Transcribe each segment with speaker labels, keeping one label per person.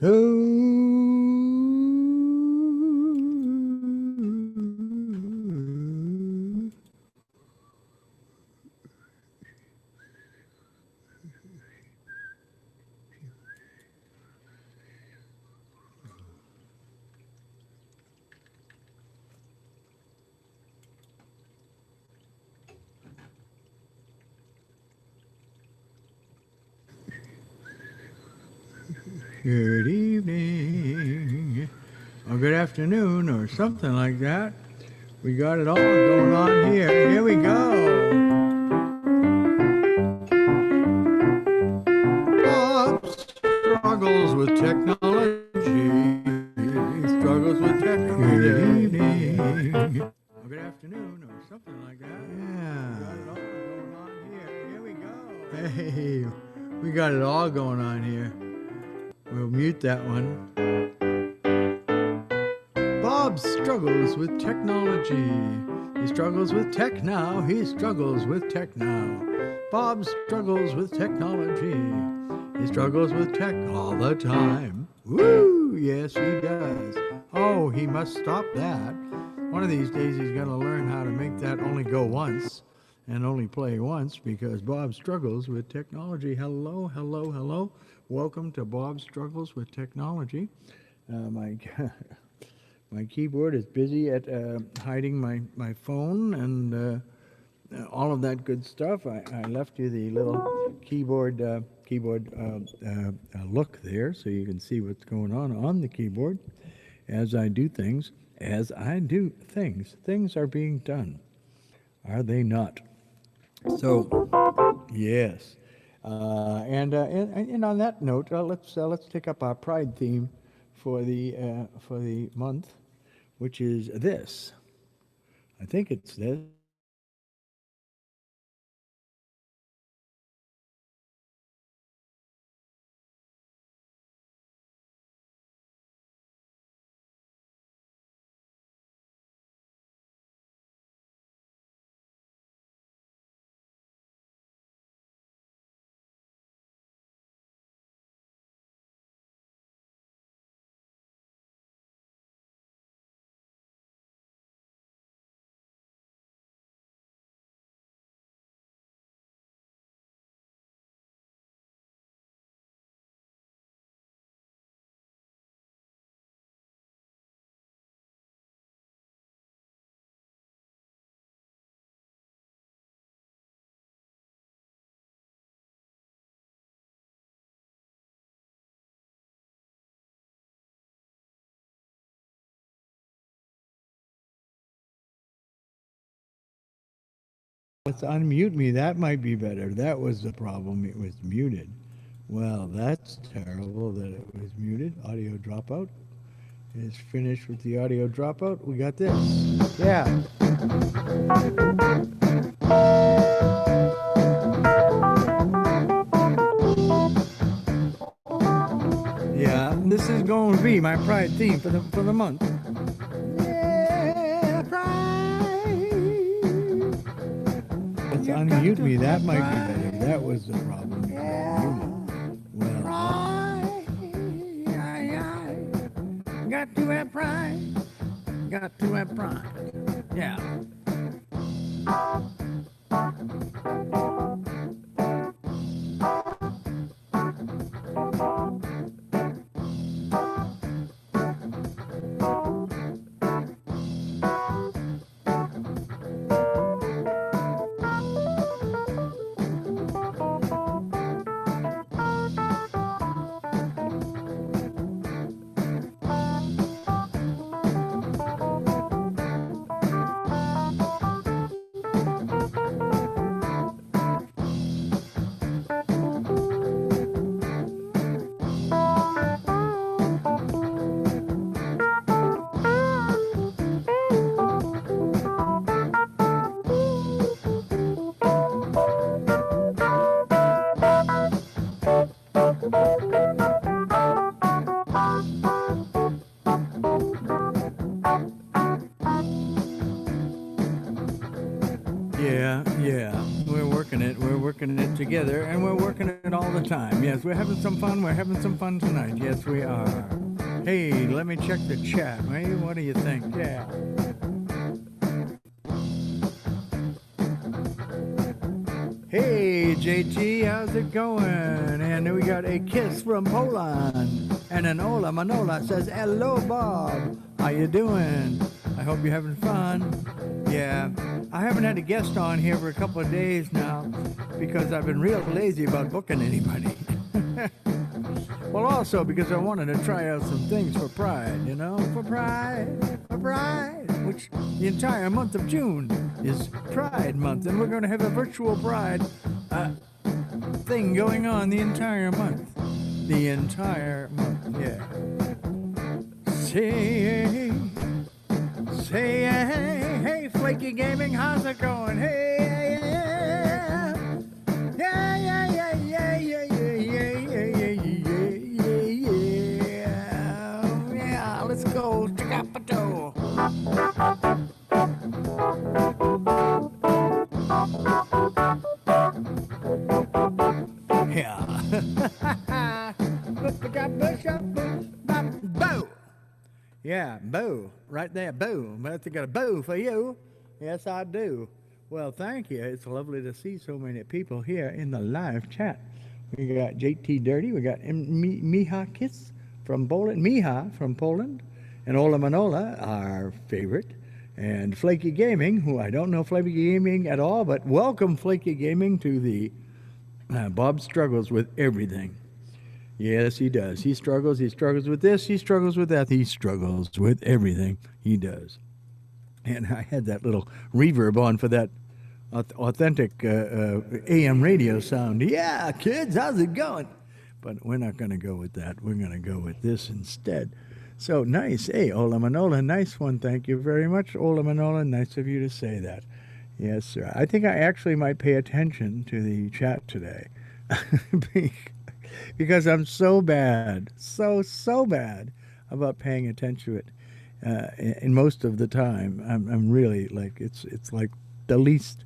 Speaker 1: Oh, good evening, or good afternoon, or something like that. We got it all going on here. Here we go. Bob struggles with technology. Struggles with technology. Good evening. Or good afternoon, or something like that. Yeah. We got it all going on here. Here we go. Hey, we got it all going on here. We'll mute that one. Bob struggles with technology. He struggles with tech now. He struggles with tech now. Bob struggles with technology. He struggles with tech all the time. Woo! Yes, he does. Oh, he must stop that. One of these days he's going to learn how to make that only go once and only play once because Bob struggles with technology. Hello, hello, hello. Welcome to Bob Struggles with Technology. My my keyboard is busy at hiding my phone and all of that good stuff. I left you the little keyboard look there so you can see what's going on the keyboard as I do things. As I do things, things are being done, are they not? So, yes. And on that note, let's take up our Pride theme for the month, which is this. I think it's this. Let's unmute me. That might be better. That was the problem. It was muted. Well, that's terrible that it was muted. Audio dropout. It's finished with the audio dropout. We got this. Yeah. Yeah, this is going to be my Pride theme for the month. Yeah, Pride. Let's unmute me. That might be better. That was the problem. Well, got to have pride. Got to have pride. Yeah. Yeah, we're working it together, and we're working it all all the time. Yes, we're having some fun. We're having some fun tonight. Yes, we are. Hey, let me check the chat. Hey, what do you think? Yeah. Hey, JT, how's it going? And we got a kiss from Poland. And an Ola Manola says, hello, Bob. How you doing? I hope you're having fun. Yeah, I haven't had a guest on here for a couple of days now because I've been real lazy about booking anybody. Well, also because I wanted to try out some things for Pride, you know, for Pride, which the entire month of June is Pride Month, and we're going to have a virtual Pride thing going on the entire month. The entire month, yeah. Say, hey, Flaky Gaming, how's it going? Hey, yeah, let's go, check out the door. Yeah. Boo! Yeah, boo. Right there, boo. But I got a boo for you. Yes, I do. Well, thank you. It's lovely to see so many people here in the live chat. We got JT Dirty. We got Miha Kiss from Poland. Miha from Poland. And Ola Manola, our favorite. And Flaky Gaming, who I don't know Flaky Gaming at all, but welcome Flaky Gaming to the Bob Struggles with Everything. Yes, he does. He struggles with this, he struggles with that, he struggles with everything. He does. And I had that little reverb on for that authentic AM radio sound. Yeah, kids, how's it going? But we're not going to go with that. We're going to go with this instead. So nice. Hey, Ola Manola, nice one. Thank you very much, Ola Manola. Nice of you to say that. Yes, sir. I think I actually might pay attention to the chat today. Because I'm so bad, so bad about paying attention to it. In most of the time, I'm really like, it's like the least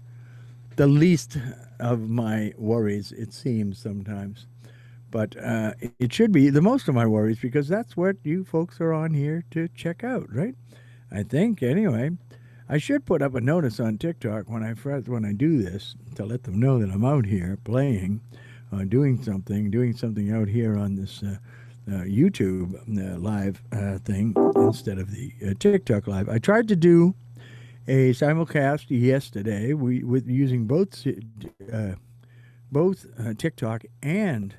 Speaker 1: of my worries, it seems sometimes. But it should be the most of my worries because that's what you folks are on here to check out, right? I think, anyway. I should put up a notice on TikTok when I do this to let them know that I'm out here playing, doing something out here on this YouTube live thing instead of the TikTok live. I tried to do a simulcast yesterday with using both TikTok and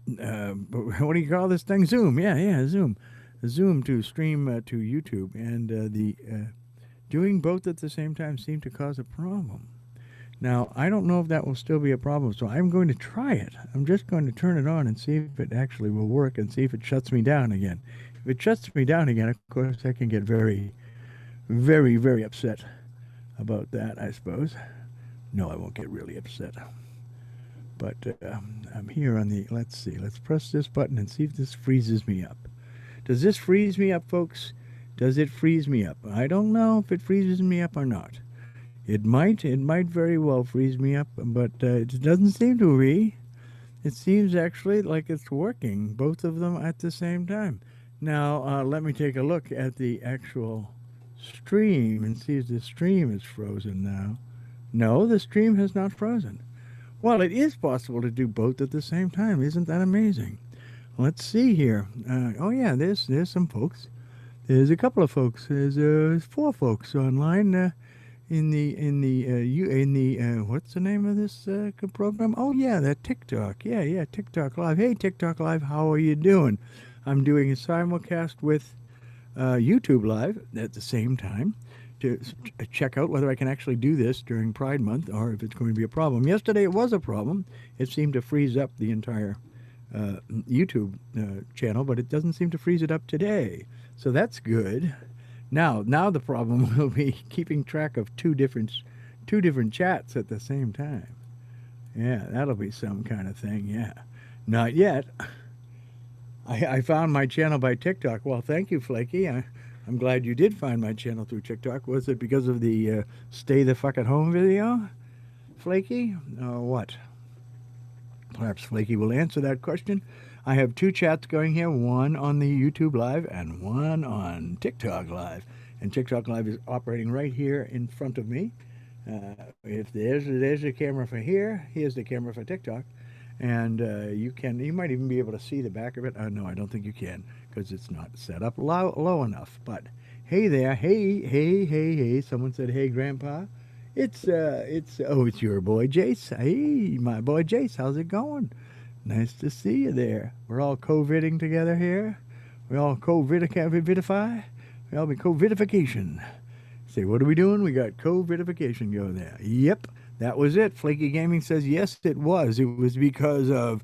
Speaker 1: what do you call this thing? Zoom. Yeah, Zoom to stream to YouTube, and doing both at the same time seemed to cause a problem. Now, I don't know if that will still be a problem, so I'm going to try it. I'm just going to turn it on and see if it actually will work and see if it shuts me down again. If it shuts me down again, of course, I can get very, very, very upset about that, I suppose. No, I won't get really upset. But I'm here on the, let's see, let's press this button and see if this freezes me up. Does this freeze me up, folks? Does it freeze me up? I don't know if it freezes me up or not. It might very well freeze me up, but it doesn't seem to be. It seems actually like it's working, both of them at the same time. Now, let me take a look at the actual stream and see if the stream is frozen now. No, the stream has not frozen. Well, it is possible to do both at the same time. Isn't that amazing? Let's see here. Oh yeah, there's some folks. There's a couple of folks. There's 4 folks online in the what's the name of this program? Oh yeah, that TikTok. Yeah, TikTok Live. Hey, TikTok Live, how are you doing? I'm doing a simulcast with YouTube Live at the same time to check out whether I can actually do this during Pride Month or if it's going to be a problem. Yesterday it was a problem. It seemed to freeze up the entire YouTube channel, but it doesn't seem to freeze it up today. So that's good. Now the problem will be keeping track of two different chats at the same time. Yeah, that'll be some kind of thing. Yeah, not yet. I found my channel by TikTok. Well, thank you, Flaky. I'm glad you did find my channel through TikTok. Was it because of the stay the fuck at home video, Flaky, or what? Perhaps Flaky will answer that question. I have two chats going here, one on the YouTube Live and one on TikTok Live. And TikTok Live is operating right here in front of me. If there's a camera for here, here's the camera for TikTok. And you might even be able to see the back of it. No, I don't think you can because it's not set up low enough. But hey there, hey. Someone said, hey, Grandpa. It's your boy Jace. Hey, my boy Jace, how's it going? Nice to see you there. We're all COVIDing together here. We all COVIDify. We all be COVIDification. Say, what are we doing? We got COVIDification going there. Yep, that was it. Flaky Gaming says, yes, it was. It was because of...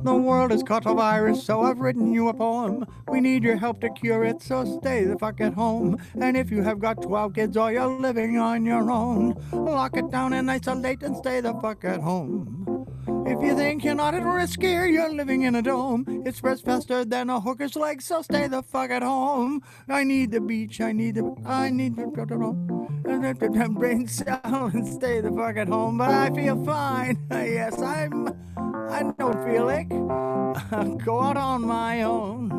Speaker 1: The world has caught a virus, so I've written you a poem. We need your help to cure it, so stay the fuck at home. And if you have got 12 kids or you're living on your own, lock it down and isolate and stay the fuck at home. If you think you're not at risk here, you're living in a dome. It spreads faster than a hooker's leg, so stay the fuck at home. I need the beach, I need the brain cell and stay the fuck at home. But I feel fine. Yes, I don't feel it. Go out on my own.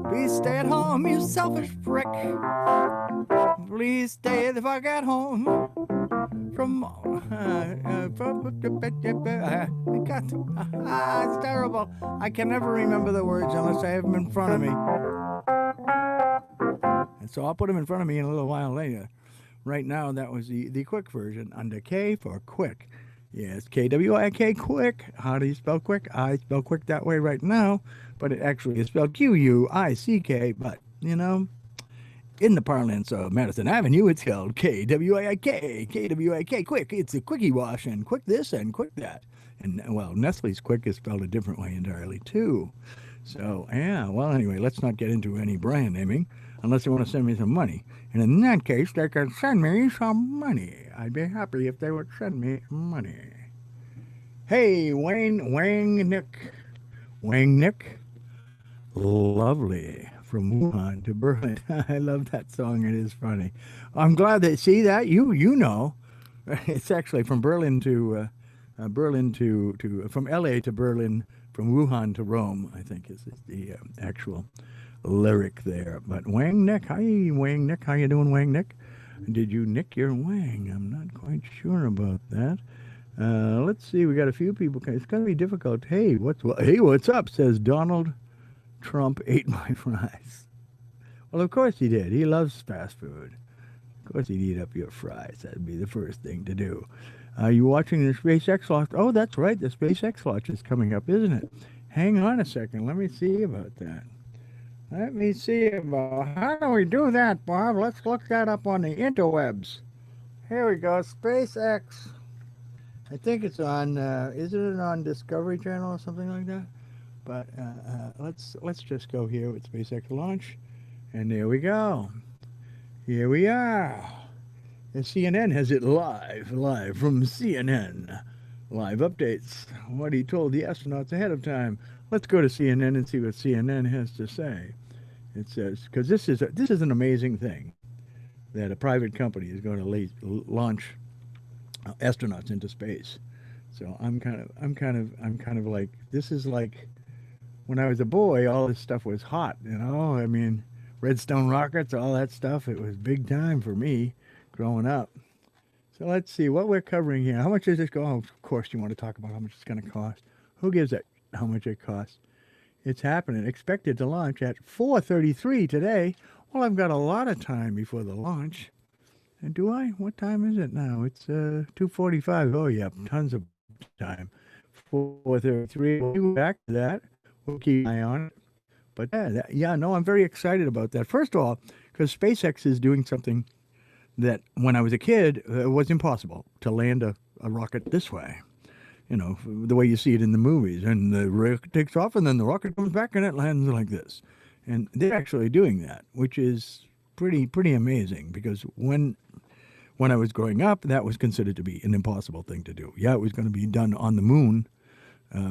Speaker 1: Please stay at home, you selfish prick. Please stay the fuck at home. It's terrible. I can never remember the words unless I have them in front of me. And so I'll put them in front of me in a little while later. Right now, that was the quick version under K for quick. Yes, K-W-I-K, quick. How do you spell quick? I spell quick that way right now, but it actually is spelled Q-U-I-C-K. But, you know, in the parlance of Madison Avenue, it's spelled K-W-I-K, K-W-I-K, quick. It's a quickie wash and quick this and quick that. And, well, Nestle's quick is spelled a different way entirely, too. So, yeah, well, anyway, let's not get into any brand naming unless they want to send me some money. And in that case, they can send me some money. I'd be happy if they would send me money. Hey, Wang Nick. Lovely. From Wuhan to Berlin. I love that song. It is funny. I'm glad that, see that? You know. It's actually from Berlin to, from LA to Berlin, from Wuhan to Rome, I think is the actual lyric there. But Wang Nick, hi Wang Nick, how you doing, Wang Nick? Did you nick your wang? I'm not quite sure about that. Let's see, we got a few people. It's gonna be difficult. Hey, what's up? Says Donald Trump ate my fries. Well, of course he did. He loves fast food. Of course he'd eat up your fries. That'd be the first thing to do. Are you watching the SpaceX launch? Oh, that's right. The SpaceX launch is coming up, isn't it? Hang on a second. Let me see about that. How do we do that, Bob? Let's look that up on the interwebs. Here we go, SpaceX. I think it's on, isn't it on Discovery Channel or something like that? But let's just go here with SpaceX launch. And there we go. Here we are. And CNN has it live from CNN. Live updates. What he told the astronauts ahead of time. Let's go to CNN and see what CNN has to say. It says, because this is an amazing thing, that a private company is going to launch astronauts into space. So I'm kind of like, this is like when I was a boy, all this stuff was hot, you know. I mean, Redstone rockets, all that stuff. It was big time for me growing up. So let's see what we're covering here. How much does this go? Oh, of course, you want to talk about how much it's going to cost. Who gives it? How much it costs? It's happening. Expected to launch at 4:33 today. Well, I've got a lot of time before the launch. And do I? What time is it now? It's 2:45. Oh, yeah, tons of time. 4:33. We'll go back to that. We'll keep an eye on it. But no, I'm very excited about that. First of all, because SpaceX is doing something that when I was a kid, it was impossible to land a rocket this way. You know, the way you see it in the movies. And the rocket takes off, and then the rocket comes back, and it lands like this. And they're actually doing that, which is pretty amazing. Because when I was growing up, that was considered to be an impossible thing to do. Yeah, it was going to be done on the moon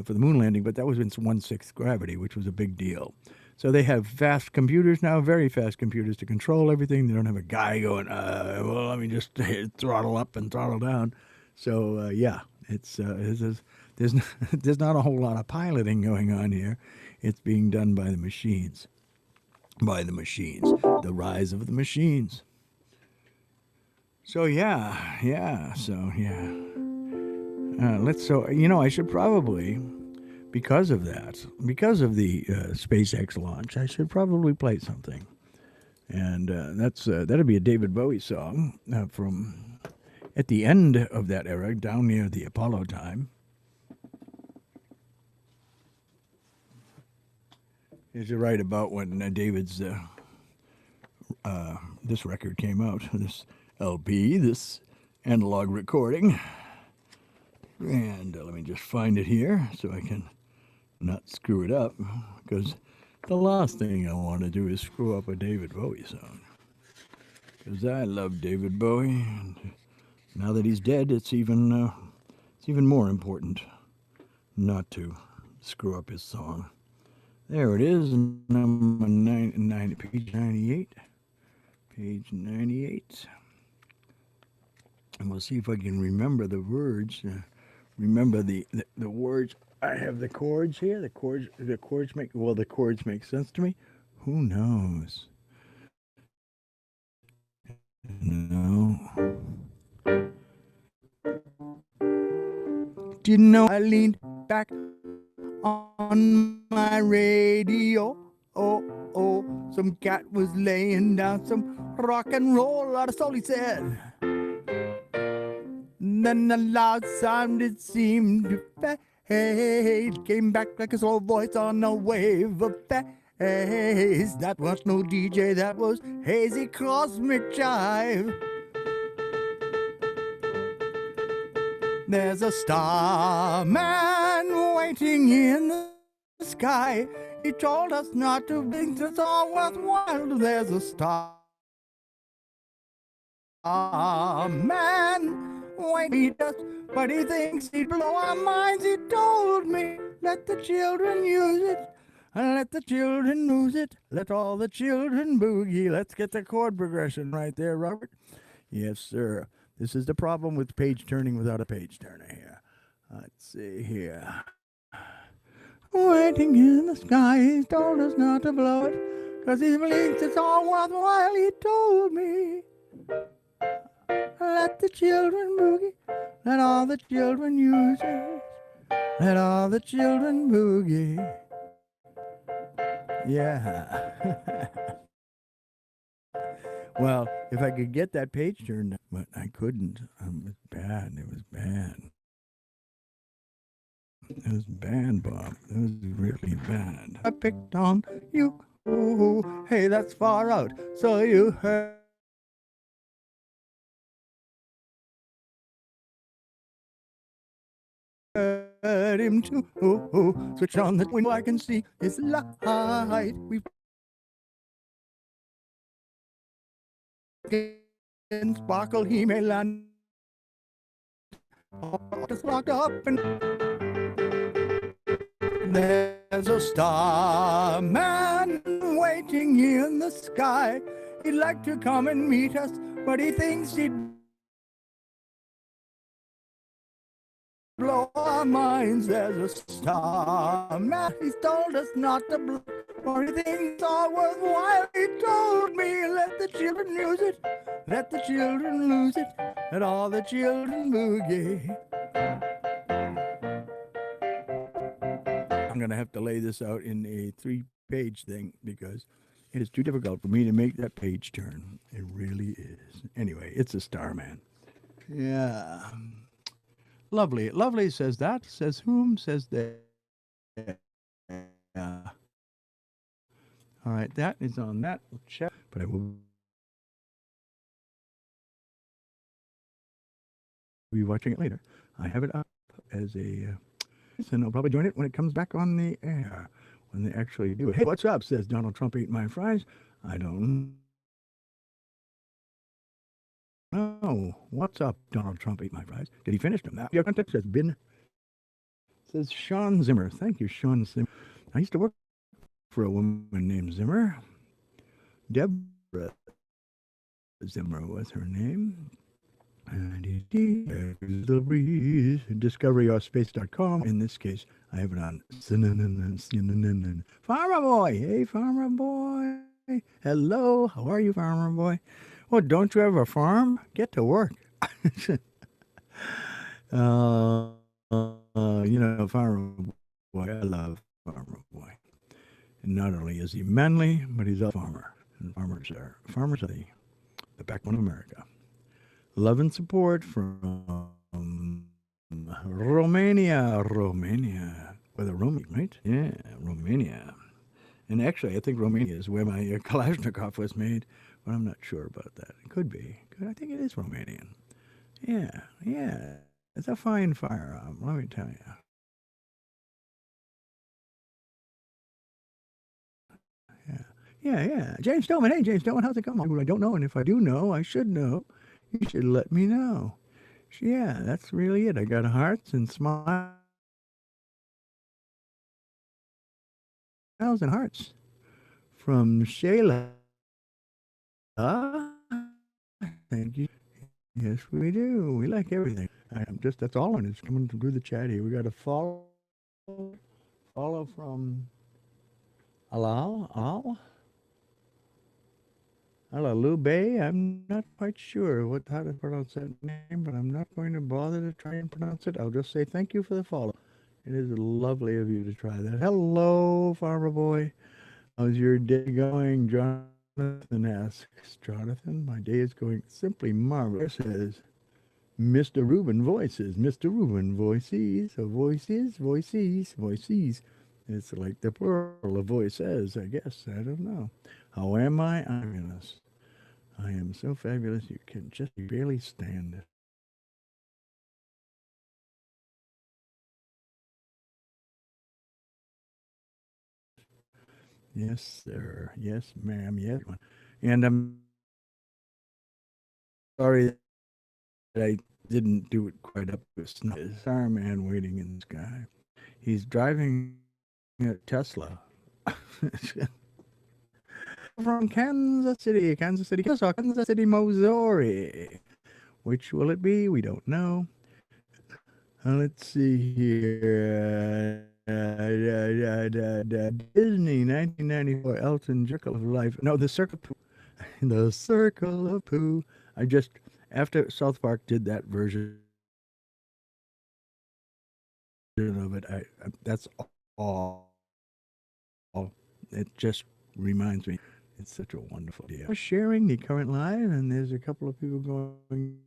Speaker 1: for the moon landing, but that was in 1/6 gravity, which was a big deal. So they have fast computers now, very fast computers to control everything. They don't have a guy going, well, let me just throttle up and throttle down. So, yeah. there's not, there's not a whole lot of piloting going on here. It's being done by the machines. By the machines. The rise of the machines. So yeah. I should probably, because of that, because of the SpaceX launch, I should probably play something. And that'd be a David Bowie song from at the end of that era, down near the Apollo time. Is right about when David's this record came out, this LP, this analog recording. And let me just find it here so I can not screw it up, because the last thing I want to do is screw up a David Bowie song. Because I love David Bowie, and now that he's dead, it's even more important not to screw up his song. There it is, number 9, page 98. Page 98. And we'll see if I can remember the words. Remember the words. I have the chords here. The chords make sense to me. Who knows? No. Do you know I leaned back on my radio? Oh, some cat was laying down some rock and roll out of soul, he said. Then a loud sound it seemed to fade, came back like a slow voice on a wave of bass. That was no DJ, that was hazy cosmic jive. There's a starman waiting in the sky. He told us not to think it's all worthwhile. There's a starman waiting us, but he thinks he'd blow our minds. He told me, let the children use it, let the children lose it, let all the children boogie. Let's get the chord progression right there, Robert. Yes, sir. This is the problem with page turning without a page turner here. Let's see here. Waiting in the sky, he told us not to blow it, 'cause he believes it's all worthwhile. He told me, let the children boogie, let all the children use it, let all the children boogie. Yeah. Well, if I could get that page turned, but I couldn't. It was bad. It was bad. It was bad, Bob. It was really bad. I picked on you. Ooh, hey, that's far out. So you heard him too. Ooh, switch on the window. I can see his light. We can sparkle. He may land. Just locked up and there's a starman waiting in the sky. He'd like to come and meet us, but he thinks he'd blow our minds. There's a starman. He's told us not to blow, for he thinks it's all worthwhile. He told me, let the children use it, let the children lose it, let all the children boogie. I'm going to have to lay this out in a 3-page thing because it is too difficult for me to make that page turn. It really is. Anyway, it's a starman. Yeah. Lovely. Lovely says that. Says whom? Says they. Yeah. All right, that is on that. We'll check. But I will be watching it later. I have it up as a... and I'll probably join it when it comes back on the air, when they actually do it. Hey, what's up, says Donald Trump eating my fries. I don't know. What's up, Donald Trump eating my fries? Did he finish them? Now, your context has been, says Sean Zimmer. Thank you, Sean Zimmer. I used to work for a woman named Zimmer. Deborah Zimmer was her name. The breeze. DiscoveryOurSpace.com. In this case, I have it on CNN. Farmer Boy. Hey, Farmer Boy. Hello. How are you, Farmer Boy? Well, don't you have a farm? Get to work. Farmer Boy. I love Farmer Boy. And not only is he manly, but he's a farmer. And farmers are the backbone of America. Love and support from Romania. With a Roman, right? Yeah, Romania. And actually, I think Romania is where my Kalashnikov was made, but I'm not sure about that. It could be. I think it is Romanian. Yeah. It's a fine firearm, let me tell you. Yeah. James Stillman. Hey, James Stillman, how's it going? I don't know, and if I do know, I should know. You should let me know. Yeah, that's really it. I got hearts and smiles and hearts from Shayla. Thank you. Yes, we do. We like everything. That's all I is coming through the chat here. We got a follow from Alal. Alalube. I'm not quite sure how to pronounce that name, but I'm not going to bother to try and pronounce it. I'll just say thank you for the follow. It is lovely of you to try that. Hello, Farmer Boy. How's your day going? Jonathan asks. Jonathan, my day is going simply marvelous. Says Mr. Rubin Voices. Mr. Rubin Voices. Voices. It's like the plural of voices, I guess. I don't know. How am I? I'm fabulous. I am so fabulous you can just barely stand it. Yes, sir. Yes, ma'am. Yes. And I'm sorry that I didn't do it quite up to snuff. There's our man waiting in the sky. He's driving a Tesla. From Kansas City, Missouri. Which will it be? We don't know. Let's see here. Disney, 1994, Elton Circle of Life. No, The Circle of Pooh. The Circle of Pooh. After South Park did that version of it, that's all. It just reminds me. It's such a wonderful idea. We're sharing the current live, and there's a couple of people going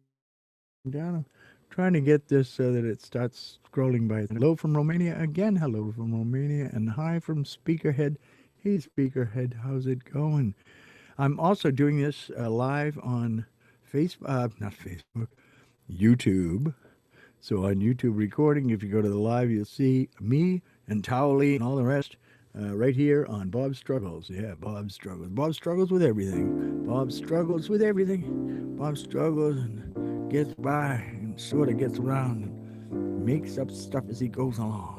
Speaker 1: down. I'm trying to get this so that it starts scrolling by. Hello from Romania again. Hello from Romania, and hi from Speakerhead. Hey, Speakerhead, how's it going? I'm also doing this live on not Facebook, YouTube. So on YouTube recording, if you go to the live, you'll see me and Towley and all the rest right here on Bob Struggles. Yeah, Bob Struggles. Bob struggles with everything. Bob struggles with everything. Bob struggles and gets by and sort of gets around and makes up stuff as he goes along.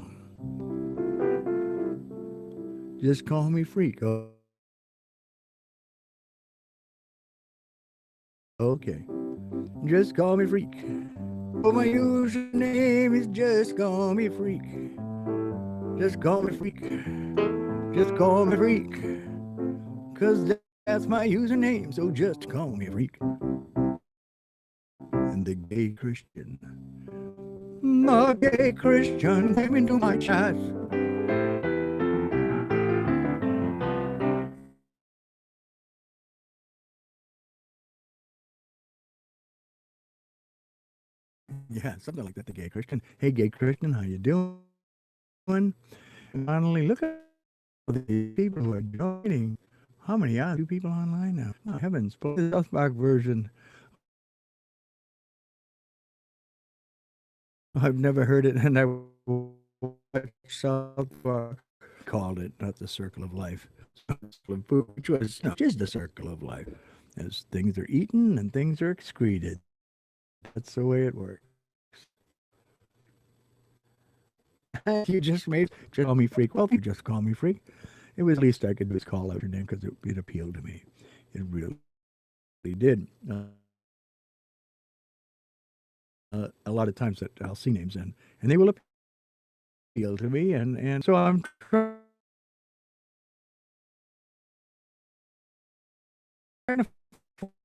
Speaker 1: Just call me Freak. Okay. Just call me Freak. Oh, my username is Just Call Me Freak. Just call me Freak. Just call me Freak. 'Cause that's my username, so just call me Freak. And the gay Christian. The gay Christian came into my chat. Yeah, something like that, the gay Christian. Hey, gay Christian, how you doing? Finally, look at the people who are joining. How many are two people online now? Oh, heavens, the South Park version. I've never heard it, and I watched South Park. Called it, not the Circle of Life, which was just the Circle of Life. As things are eaten and things are excreted. That's the way it works. You just call me Freak. Well, if you just call me Freak, it was the least I could do is call out your name because it appealed to me. It really did. a lot of times that I'll see names in, and they will appeal to me, and so I'm trying to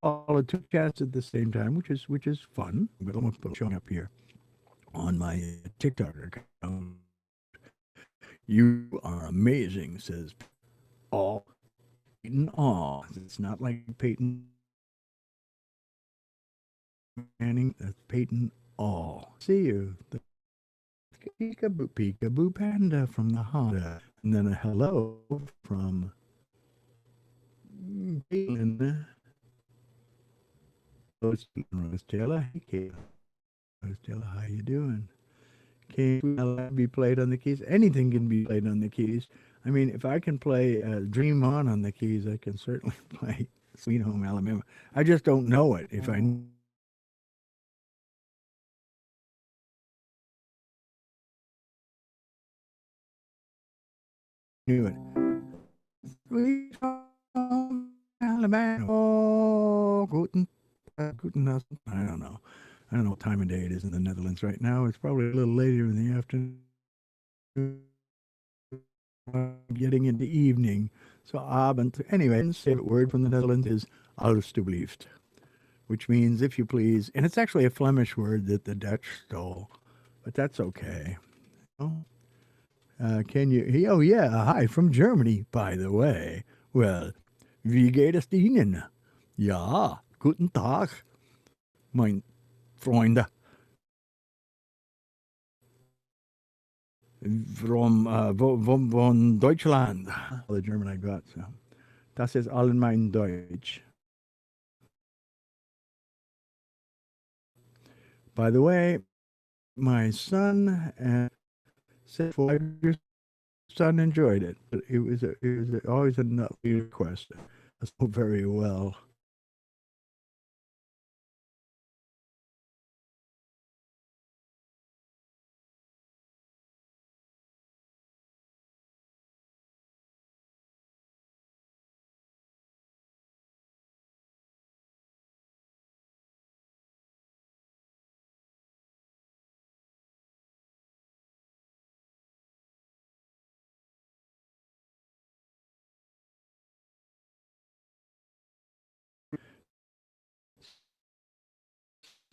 Speaker 1: follow two chats at the same time, which is fun. But I'm showing up here on my TikTok account. You are amazing, says all Peyton All. It's not like Peyton Manning. That's Peyton All. See you. The Peekaboo Panda from the Honda. And then a hello from Caitlin. Rose Taylor. Hey, Caitlin. Rose Taylor, how you doing? Can be played on the keys? Anything can be played on the keys. I mean, if I can play Dream On the keys, I can certainly play Sweet Home Alabama. I just don't know it. If I knew it. Sweet Home Alabama. Oh, guten I don't know. I don't know what time of day it is in the Netherlands right now. It's probably a little later in the afternoon, getting into evening. So Abend. Anyway, the favorite word from the Netherlands is alstublieft, which means if you please. And it's actually a Flemish word that the Dutch stole, but that's okay. Oh, can you? Oh, yeah. Hi from Germany, by the way. Well, wie geht es Ihnen? Ja, guten Tag, mein Freunde. Von Deutschland. All the German I got. So. Das ist allgemein Deutsch. By the way, my son said 5 years son enjoyed it. But it was always a nutty request. So very well.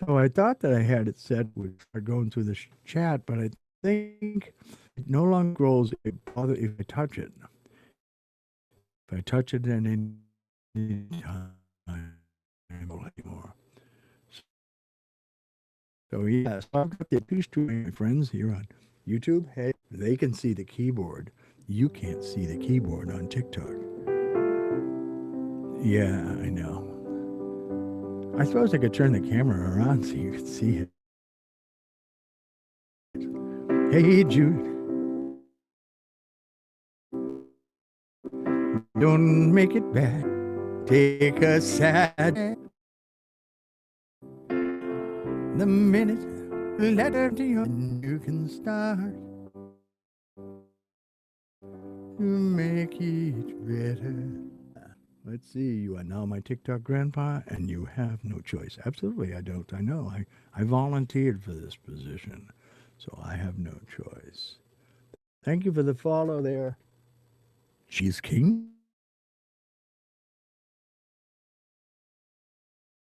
Speaker 1: So I thought that I had it set with going through the chat, but I think it no longer scrolls if I touch it. If I touch it at any time anymore. So yes, I've got the two my friends here on YouTube. Hey, they can see the keyboard. You can't see the keyboard on TikTok. Yeah, I know. I suppose I could turn the camera around so you could see it. Hey, Jude. Don't make it bad. Take a sad. The minute letter to you can start to make it better. Let's see. You are now my TikTok grandpa, and you have no choice. Absolutely, I don't. I know. I volunteered for this position, so I have no choice. Thank you for the follow there, Cheese King.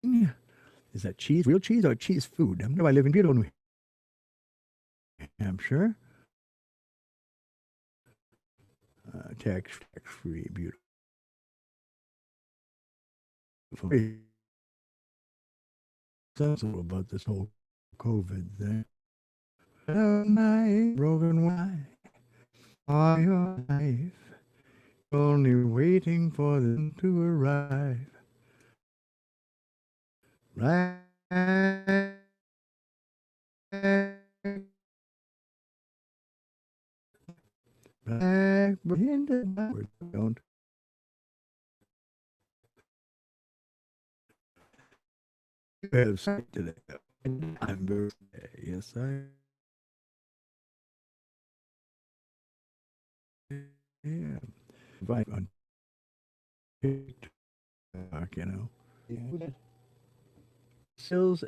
Speaker 1: Is that cheese, real cheese, or cheese food? I live in beautiful New Hampshire. Tax-free, beautiful. That's all about this whole COVID thing. My broken wine, all your life, only waiting for them to arrive. Right back into my don't. You have sight today. I'm birthday. Yes, I am. Invite on TikTok, you know. Yeah. Sills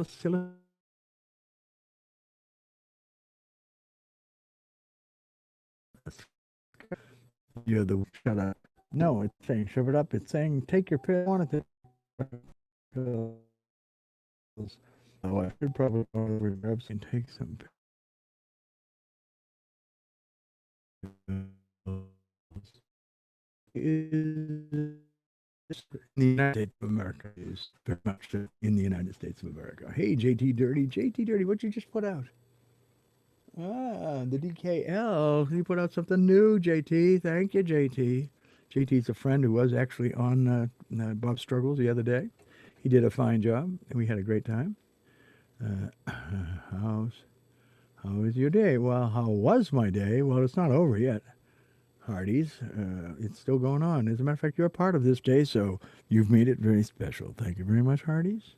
Speaker 1: silly. You're the shut up. No, it's saying shove it up. It's saying take your pill. I want it to. Oh, I should probably go to the website and take some pills. Is in the United States of America is very much in the United States of America. Hey, JT Dirty. JT Dirty, what you just put out? Ah, the DKL. You put out something new, JT. Thank you, JT. JT's a friend who was actually on Bob Struggles the other day. He did a fine job, and we had a great time. How was your day? Well, how was my day? Well, it's not over yet, Hardee's. It's still going on. As a matter of fact, you're a part of this day, so you've made it very special. Thank you very much, Hardee's.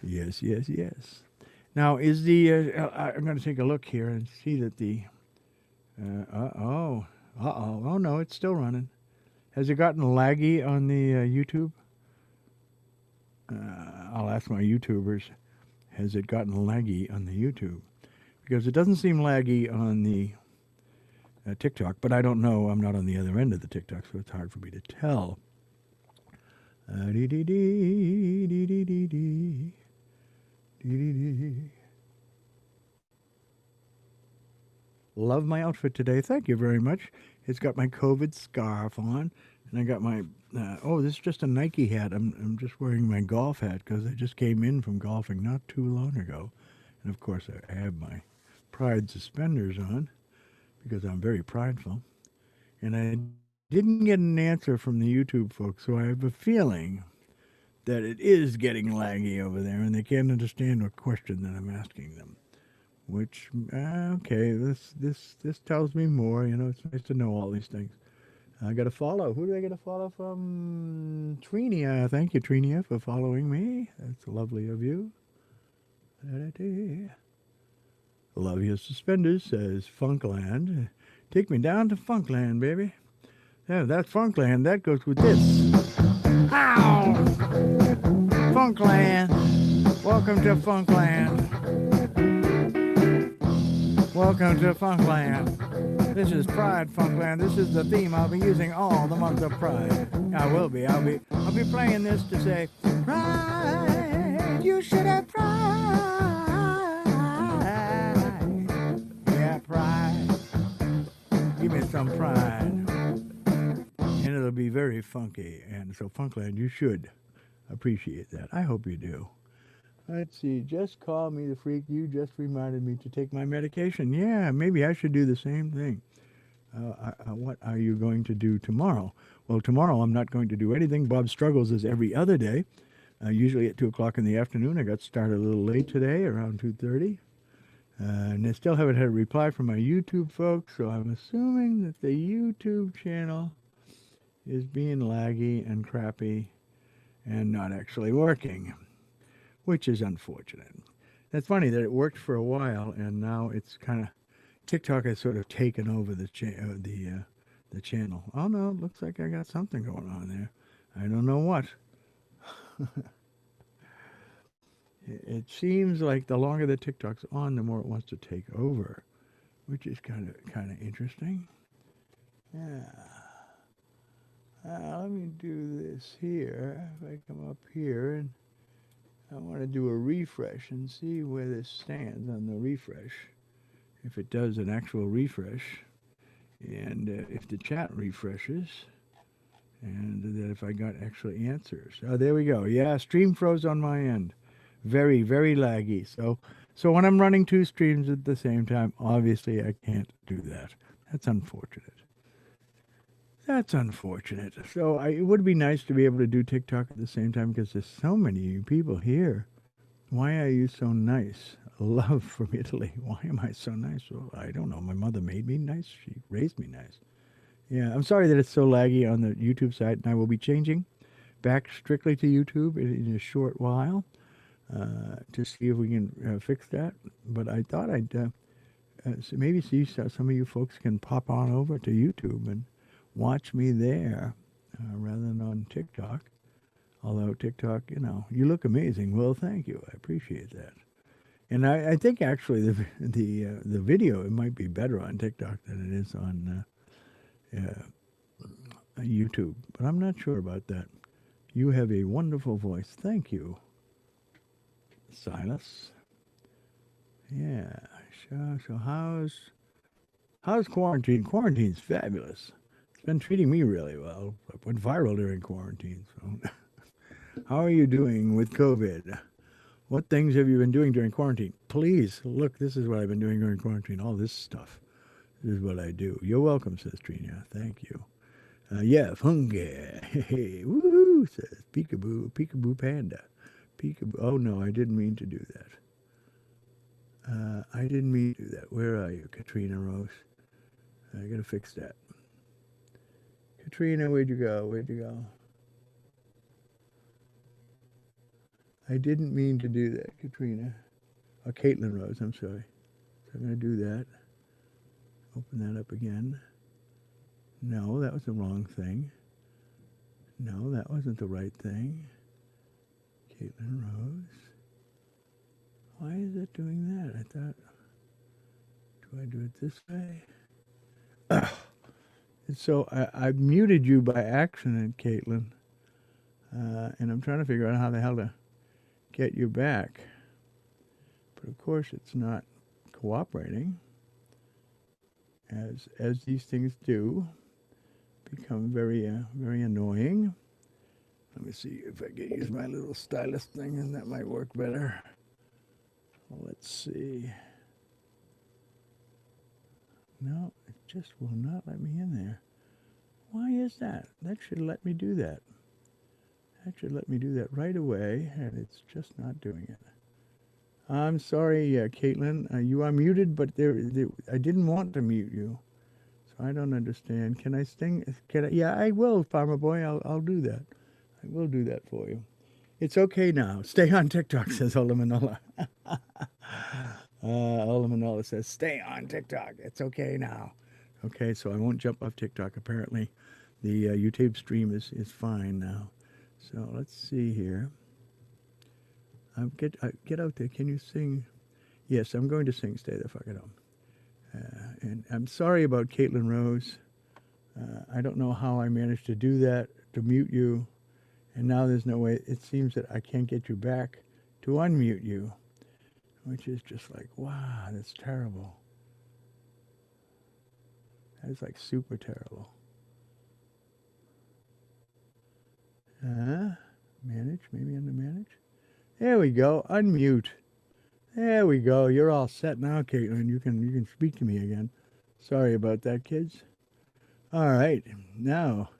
Speaker 1: Yes, yes, yes. Now, is the I'm going to take a look here and see that the oh no, it's still running. Has it gotten laggy on the YouTube? I'll ask my YouTubers. Has it gotten laggy on the YouTube? Because it doesn't seem laggy on the TikTok, but I don't know. I'm not on the other end of the TikTok, so it's hard for me to tell. Dee dee dee dee dee dee dee. Love my outfit today. Thank you very much. It's got my COVID scarf on, and I got my. Oh, this is just a Nike hat. I'm just wearing my golf hat because I just came in from golfing not too long ago, and of course I have my Pride suspenders on because I'm very prideful, and I didn't get an answer from the YouTube folks, so I have a feeling that it is getting laggy over there, and they can't understand a question that I'm asking them. Which okay, this tells me more. You know, it's nice to know all these things. I got to follow. Who do I get to follow from? Trinia. Thank you, Trinia, for following me. That's lovely of you. Love your suspenders, says Funkland. Take me down to Funkland, baby. Yeah, that Funkland, that goes with this. Ow! Funkland. Welcome to Funkland. Welcome to Funkland. This is Pride Funkland. This is the theme I'll be using all the month of Pride. I will be. I'll be playing this to say, Pride, you should have pride. Yeah, pride. Give me some pride. And it'll be very funky. And so Funkland, you should appreciate that. I hope you do. Let's see. Just call me the freak. You just reminded me to take my medication. Yeah, maybe I should do the same thing. What are you going to do tomorrow? Well, tomorrow I'm not going to do anything. Bob Struggles is every other day, usually at 2 o'clock in the afternoon. I got started a little late today, around 2:30. And I still haven't had a reply from my YouTube folks, so I'm assuming that the YouTube channel is being laggy and crappy and not actually working, which is unfortunate. It's funny that it worked for a while, and now it's kind of TikTok has sort of taken over the channel. Oh no, it looks like I got something going on there. I don't know what. It seems like the longer the TikTok's on, the more it wants to take over, which is kind of interesting. Yeah. Let me do this here. If I come up here and I want to do a refresh and see where this stands on the refresh. If it does an actual refresh, and if the chat refreshes, and that if I got actually answers. Oh, there we go. Yeah, stream froze on my end. Very, very laggy. So when I'm running two streams at the same time, obviously I can't do that. That's unfortunate. That's unfortunate. So it would be nice to be able to do TikTok at the same time because there's so many people here. Why are you so nice? Love from Italy. Why am I so nice? Well, I don't know. My mother made me nice. She raised me nice. Yeah, I'm sorry that it's so laggy on the YouTube side, and I will be changing back strictly to YouTube in a short while to see if we can fix that. But I thought I'd maybe see some of you folks can pop on over to YouTube and watch me there rather than on TikTok. Although TikTok, you look amazing. Well, thank you. I appreciate that. And I think actually the video, it might be better on TikTok than it is on YouTube, but I'm not sure about that. You have a wonderful voice. Thank you, Silas. Yeah. So how's quarantine? Quarantine's fabulous. It's been treating me really well. I went viral during quarantine. So, how are you doing with COVID? What things have you been doing during quarantine? Please look. This is what I've been doing during quarantine. All this stuff. This is what I do. You're welcome, says Trina. Thank you. Yeah, fungi. Hey, woohoo, says Peekaboo, Peekaboo Panda. Peekaboo. Oh, no, I didn't mean to do that. I didn't mean to do that. Where are you, Katrina Rose? I gotta fix that. Katrina, where'd you go? Where'd you go? I didn't mean to do that, Katrina. Or Caitlin Rose, I'm sorry. So I'm gonna do that. Open that up again. No, that was the wrong thing. No, that wasn't the right thing. Caitlin Rose. Why is it doing that? I thought, do I do it this way? And so I muted you by accident, Caitlin. And I'm trying to figure out how the hell to get you back. But of course it's not cooperating. As these things do, become very annoying. Let me see if I can use my little stylus thing, and that might work better. Well, let's see. No, it just will not let me in there. Why is that? That should let me do that. That should let me do that right away, and it's just not doing it. I'm sorry, Caitlin. You are muted, but I didn't want to mute you, so I don't understand. Can I sting? Yeah, I will, Farmer Boy. I'll do that. I will do that for you. It's okay now. Stay on TikTok, says Ola Manola. Ola Manola says, stay on TikTok. It's okay now. Okay, so I won't jump off TikTok. Apparently, the YouTube stream is fine now. So let's see here. Get out there. Can you sing? Yes, I'm going to sing Stay the Fuck at Home. And I'm sorry about Caitlin Rose. I don't know how I managed to do that, to mute you. And now there's no way. It seems that I can't get you back to unmute you, which is just like, wow, that's terrible. That is like super terrible. Manage, maybe under manage. There we go. Unmute. There we go. You're all set now, Caitlin. You can speak to me again. Sorry about that, kids. All right. Now,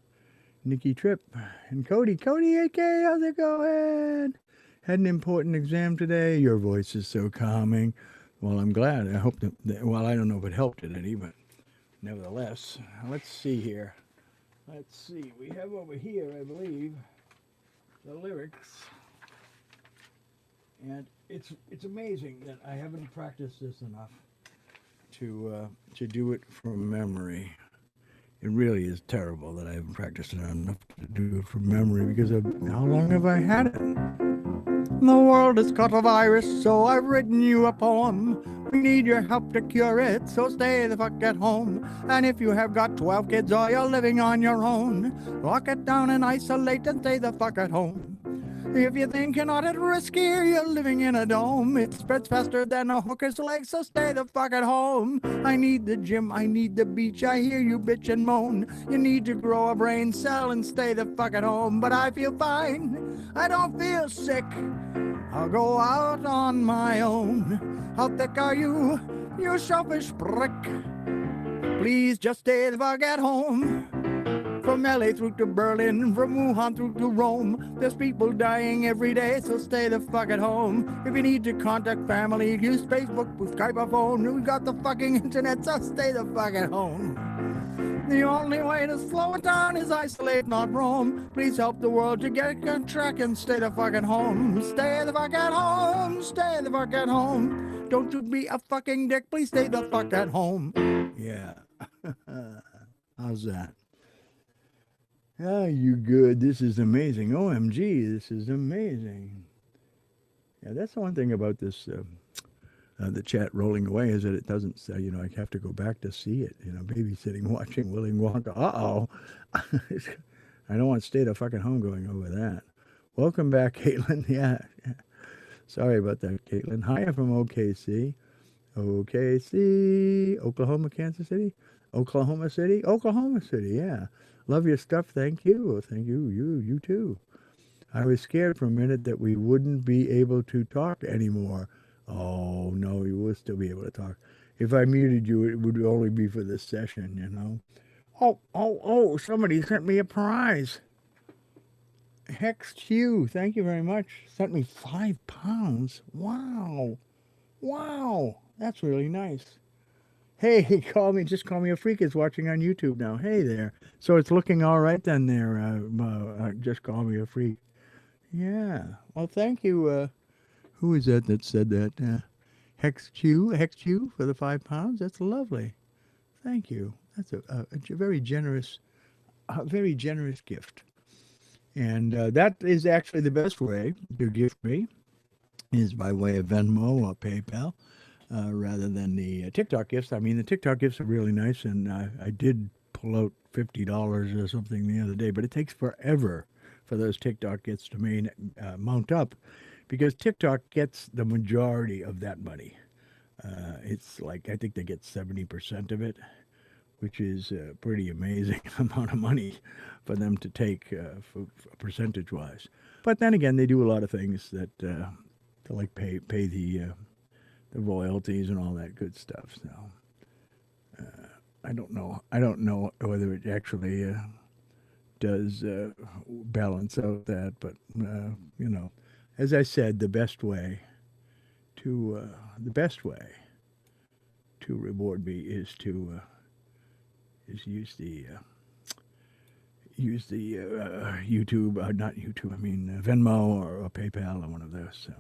Speaker 1: Nikki Tripp and Cody. Cody, AK, how's it going? Had an important exam today. Your voice is so calming. Well, I'm glad. I hope that well, I don't know if it helped it any, but nevertheless, let's see here. Let's see. We have over here, I believe, the lyrics. And it's amazing that I haven't practiced this enough to do it from memory. It really is terrible that I haven't practiced it enough to do it from memory, because how long have I had it? The world has caught a virus, so I've written you a poem. We need your help to cure it, so stay the fuck at home. And if you have got 12 kids or you're living on your own, lock it down and isolate and stay the fuck at home. If you think you're not at risk here, you're living in a dome. It spreads faster than a hooker's leg, so stay the fuck at home. I need the gym, I need the beach, I hear you bitch and moan. You need to grow a brain cell and stay the fuck at home. But I feel fine, I don't feel sick. I'll go out on my own. How thick are you, you selfish prick? Please just stay the fuck at home. From LA through to Berlin, from Wuhan through to Rome, there's people dying every day, so stay the fuck at home. If you need to contact family, use Facebook, Skype or phone. We got the fucking internet, so stay the fuck at home. The only way to slow it down is isolate, not roam. Please help the world to get on track and stay the fuck at home. Stay the fuck at home, stay the fuck at home. Don't you be a fucking dick, please stay the fuck at home. Yeah. How's that? Ah, you good. This is amazing. OMG, this is amazing. Yeah, that's the one thing about this, the chat rolling away is that it doesn't say, I have to go back to see it. Babysitting, watching Willy Wonka. Uh-oh. I don't want to stay at a fucking home going over that. Welcome back, Caitlin. Yeah. Sorry about that, Caitlin. Hiya from OKC. OKC. Oklahoma, Kansas City? Oklahoma City? Oklahoma City, yeah. Love your stuff. Thank you. Thank you. You too. I was scared for a minute that we wouldn't be able to talk anymore. Oh, no, you will still be able to talk. If I muted you, it would only be for this session. Oh, somebody sent me a prize. Hex Q, thank you very much. Sent me £5. Wow. That's really nice. Hey, just call me a freak is watching on YouTube now. Hey there. So it's looking all right then there. Just call me a freak. Yeah. Well, thank you. Who is that said that? Hex Q for the £5. That's lovely. Thank you. That's a very generous gift. And that is actually the best way to gift me is by way of Venmo or PayPal rather than the TikTok gifts. I mean, the TikTok gifts are really nice, and I did pull out $50 or something the other day, but it takes forever for those TikTok gifts to mount up because TikTok gets the majority of that money. It's like, I think they get 70% of it, which is a pretty amazing amount of money for them to take percentage-wise. But then again, they do a lot of things that to like pay the royalties and all that good stuff. So I don't know whether it actually does balance out that. But as I said, the best way to reward me is to use the YouTube, not YouTube, I mean Venmo or PayPal or one of those. So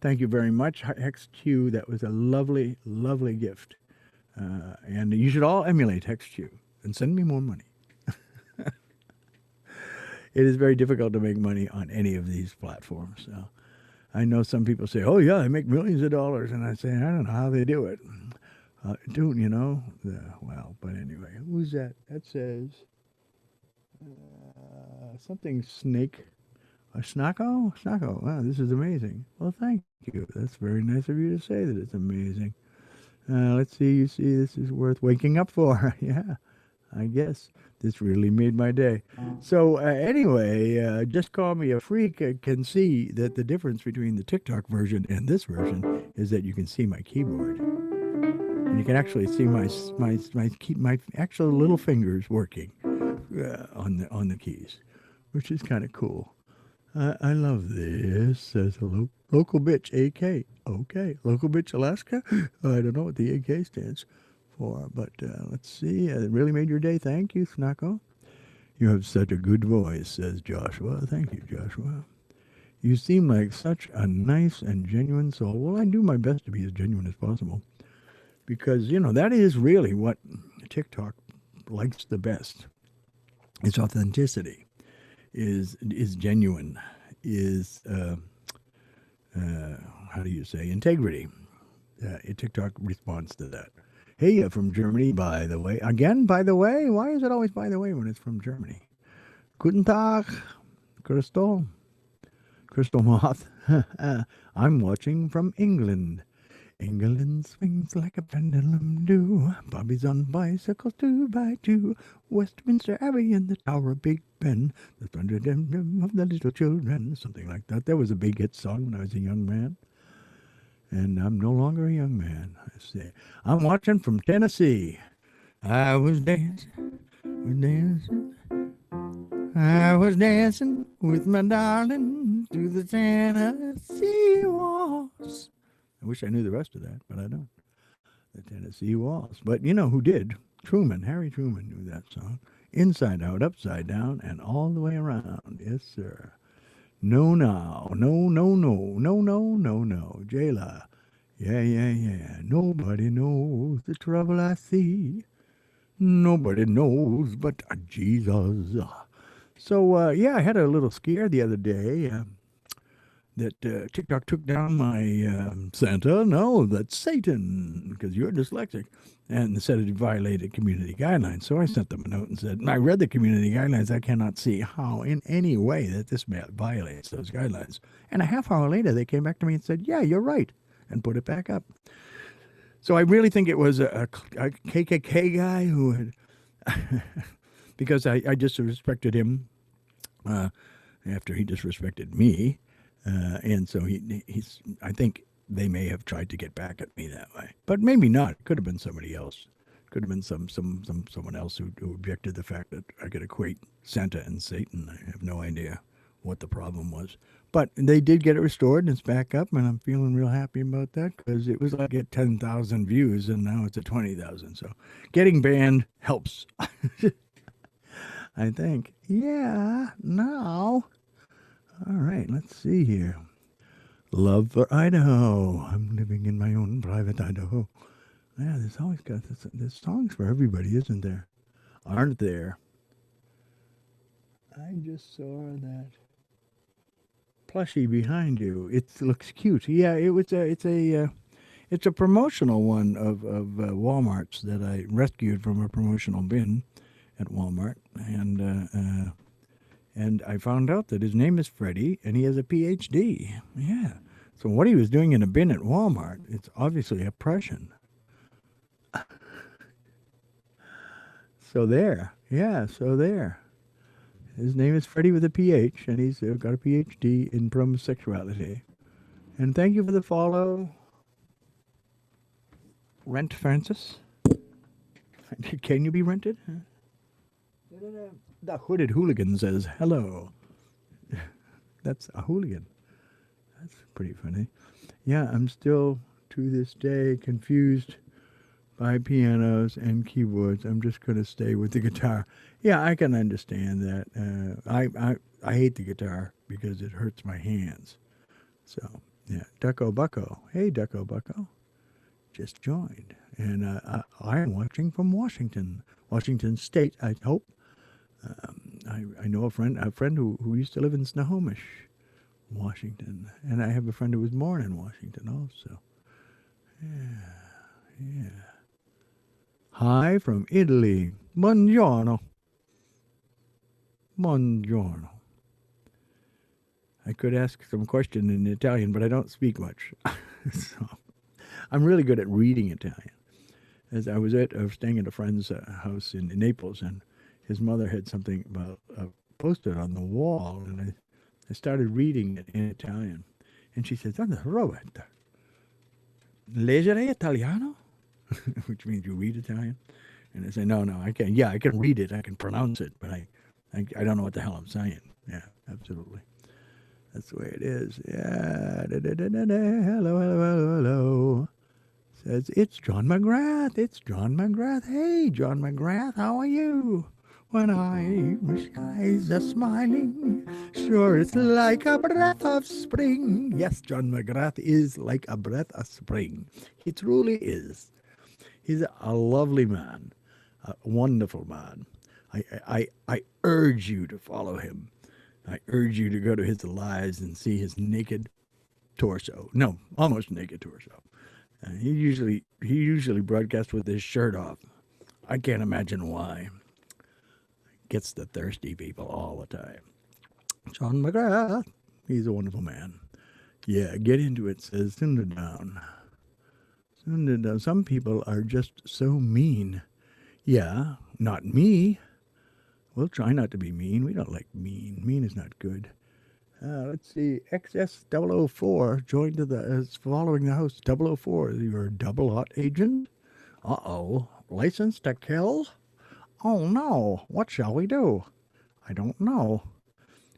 Speaker 1: thank you very much, HexQ. That was a lovely, lovely gift. And you should all emulate HexQ and send me more money. It is very difficult to make money on any of these platforms. So I know some people say, oh yeah, I make millions of dollars. And I say, I don't know how they do it. Well, but anyway, who's that? That says something snake. A Snacko? Snacko. Wow, this is amazing. Well, thank you. That's very nice of you to say that it's amazing. Let's see. You see, this is worth waking up for. Yeah, I guess. This really made my day. So anyway, just call me a freak. Can see that the difference between the TikTok version and this version is that you can see my keyboard. And you can actually see my actual little fingers working on the keys, which is kind of cool. I love this. Says a local bitch, AK. Okay, local bitch, Alaska. I don't know what the AK stands for, but let's see. It really made your day. Thank you, Snacko. You have such a good voice, says Joshua. Thank you, Joshua. You seem like such a nice and genuine soul. Well, I do my best to be as genuine as possible. Because, that is really what TikTok likes the best. It's authenticity, is genuine, is, how do you say, integrity. TikTok responds to that. Hey, from Germany, by the way. Again, by the way? Why is it always by the way when it's from Germany? Guten Tag, Crystal Moth. I'm watching from England. England swings like a pendulum do. Bobby's on bicycles 2x2. Westminster Abbey and the Tower of Big Ben. The thunder of the little children. Something like that. That was a big hit song when I was a young man. And I'm no longer a young man. I say, I'm watching from Tennessee. I was dancing. I was dancing with my darling through the Tennessee walls. I wish I knew the rest of that, but I don't. The Tennessee Waltz. But you know who did? Truman. Harry Truman knew that song. Inside out, upside down, and all the way around. Yes, sir. No, now. No. Jayla. Yeah. Nobody knows the trouble I see. Nobody knows but Jesus. So, yeah, I had a little scare the other day that TikTok took down my Santa. No, that's Satan, because you're dyslexic. And said it violated community guidelines. So I sent them a note and said, I read the community guidelines. I cannot see how in any way that this violates those guidelines. And a half hour later, they came back to me and said, yeah, you're right, and put it back up. So I really think it was a KKK guy who had, because I disrespected him after he disrespected me. And so he's, I think they may have tried to get back at me that way, but maybe not. It could have been somebody else. Could have been someone else who objected the fact that I could equate Santa and Satan. I have no idea what the problem was, but they did get it restored and it's back up, and I'm feeling real happy about that because it was like at 10,000 views and now it's at 20,000. So getting banned helps. I think. Yeah. Now. All right, let's see here. Love for Idaho. I'm living in my own private Idaho. Yeah, there's always got this. There's songs for everybody, isn't there? Aren't there? I just saw that plushie behind you. It looks cute. Yeah, it's a promotional one of Walmart's that I rescued from a promotional bin at Walmart, and I found out that his name is Freddie, and he has a PhD. Yeah. So what he was doing in a bin at Walmart, it's obviously oppression. So there. Yeah, so there. His name is Freddie with a PH, and he's got a PhD in homosexuality. And thank you for the follow, Rent Francis. Can you be rented? The Hooded Hooligan says, hello. That's a hooligan. That's pretty funny. Yeah, I'm still, to this day, confused by pianos and keyboards. I'm just going to stay with the guitar. Yeah, I can understand that. I hate the guitar because it hurts my hands. So, yeah, Ducko Bucko. Hey, Ducko Bucko. Just joined. And I'm watching from Washington Washington State, I hope. I know a friend who used to live in Snohomish, Washington, and I have a friend who was born in Washington also. Yeah. Hi from Italy. Buongiorno. Buongiorno. I could ask some question in Italian, but I don't speak much. So I'm really good at reading Italian. As I was staying at a friend's house in Naples, and his mother had something about posted on the wall, and I started reading it in Italian. And she said, Robert, leggere Italiano? Which means you read Italian? And I say, no, I can't. Yeah, I can read it. I can pronounce it, but I don't know what the hell I'm saying. Yeah, absolutely. That's the way it is. Yeah. Hello. Says, it's John McGrath. It's John McGrath. Hey, John McGrath, how are you? When Irish eyes are smiling, sure it's like a breath of spring. Yes, John McGrath is like a breath of spring. He truly is. He's a lovely man, a wonderful man. I urge you to follow him. I urge you to go to his lives and see his naked torso. No, almost naked torso. He usually broadcasts with his shirt off. I can't imagine why. Gets the thirsty people all the time. John McGrath, he's a wonderful man. Yeah, get into it, says Sunderdown. Some people are just so mean. Yeah, not me. We'll try not to be mean. We don't like mean. Mean is not good. Let's see. XS004 joined is following the host. 004, you're a double hot agent? Uh-oh. License to kill? Oh no, what shall we do? I don't know.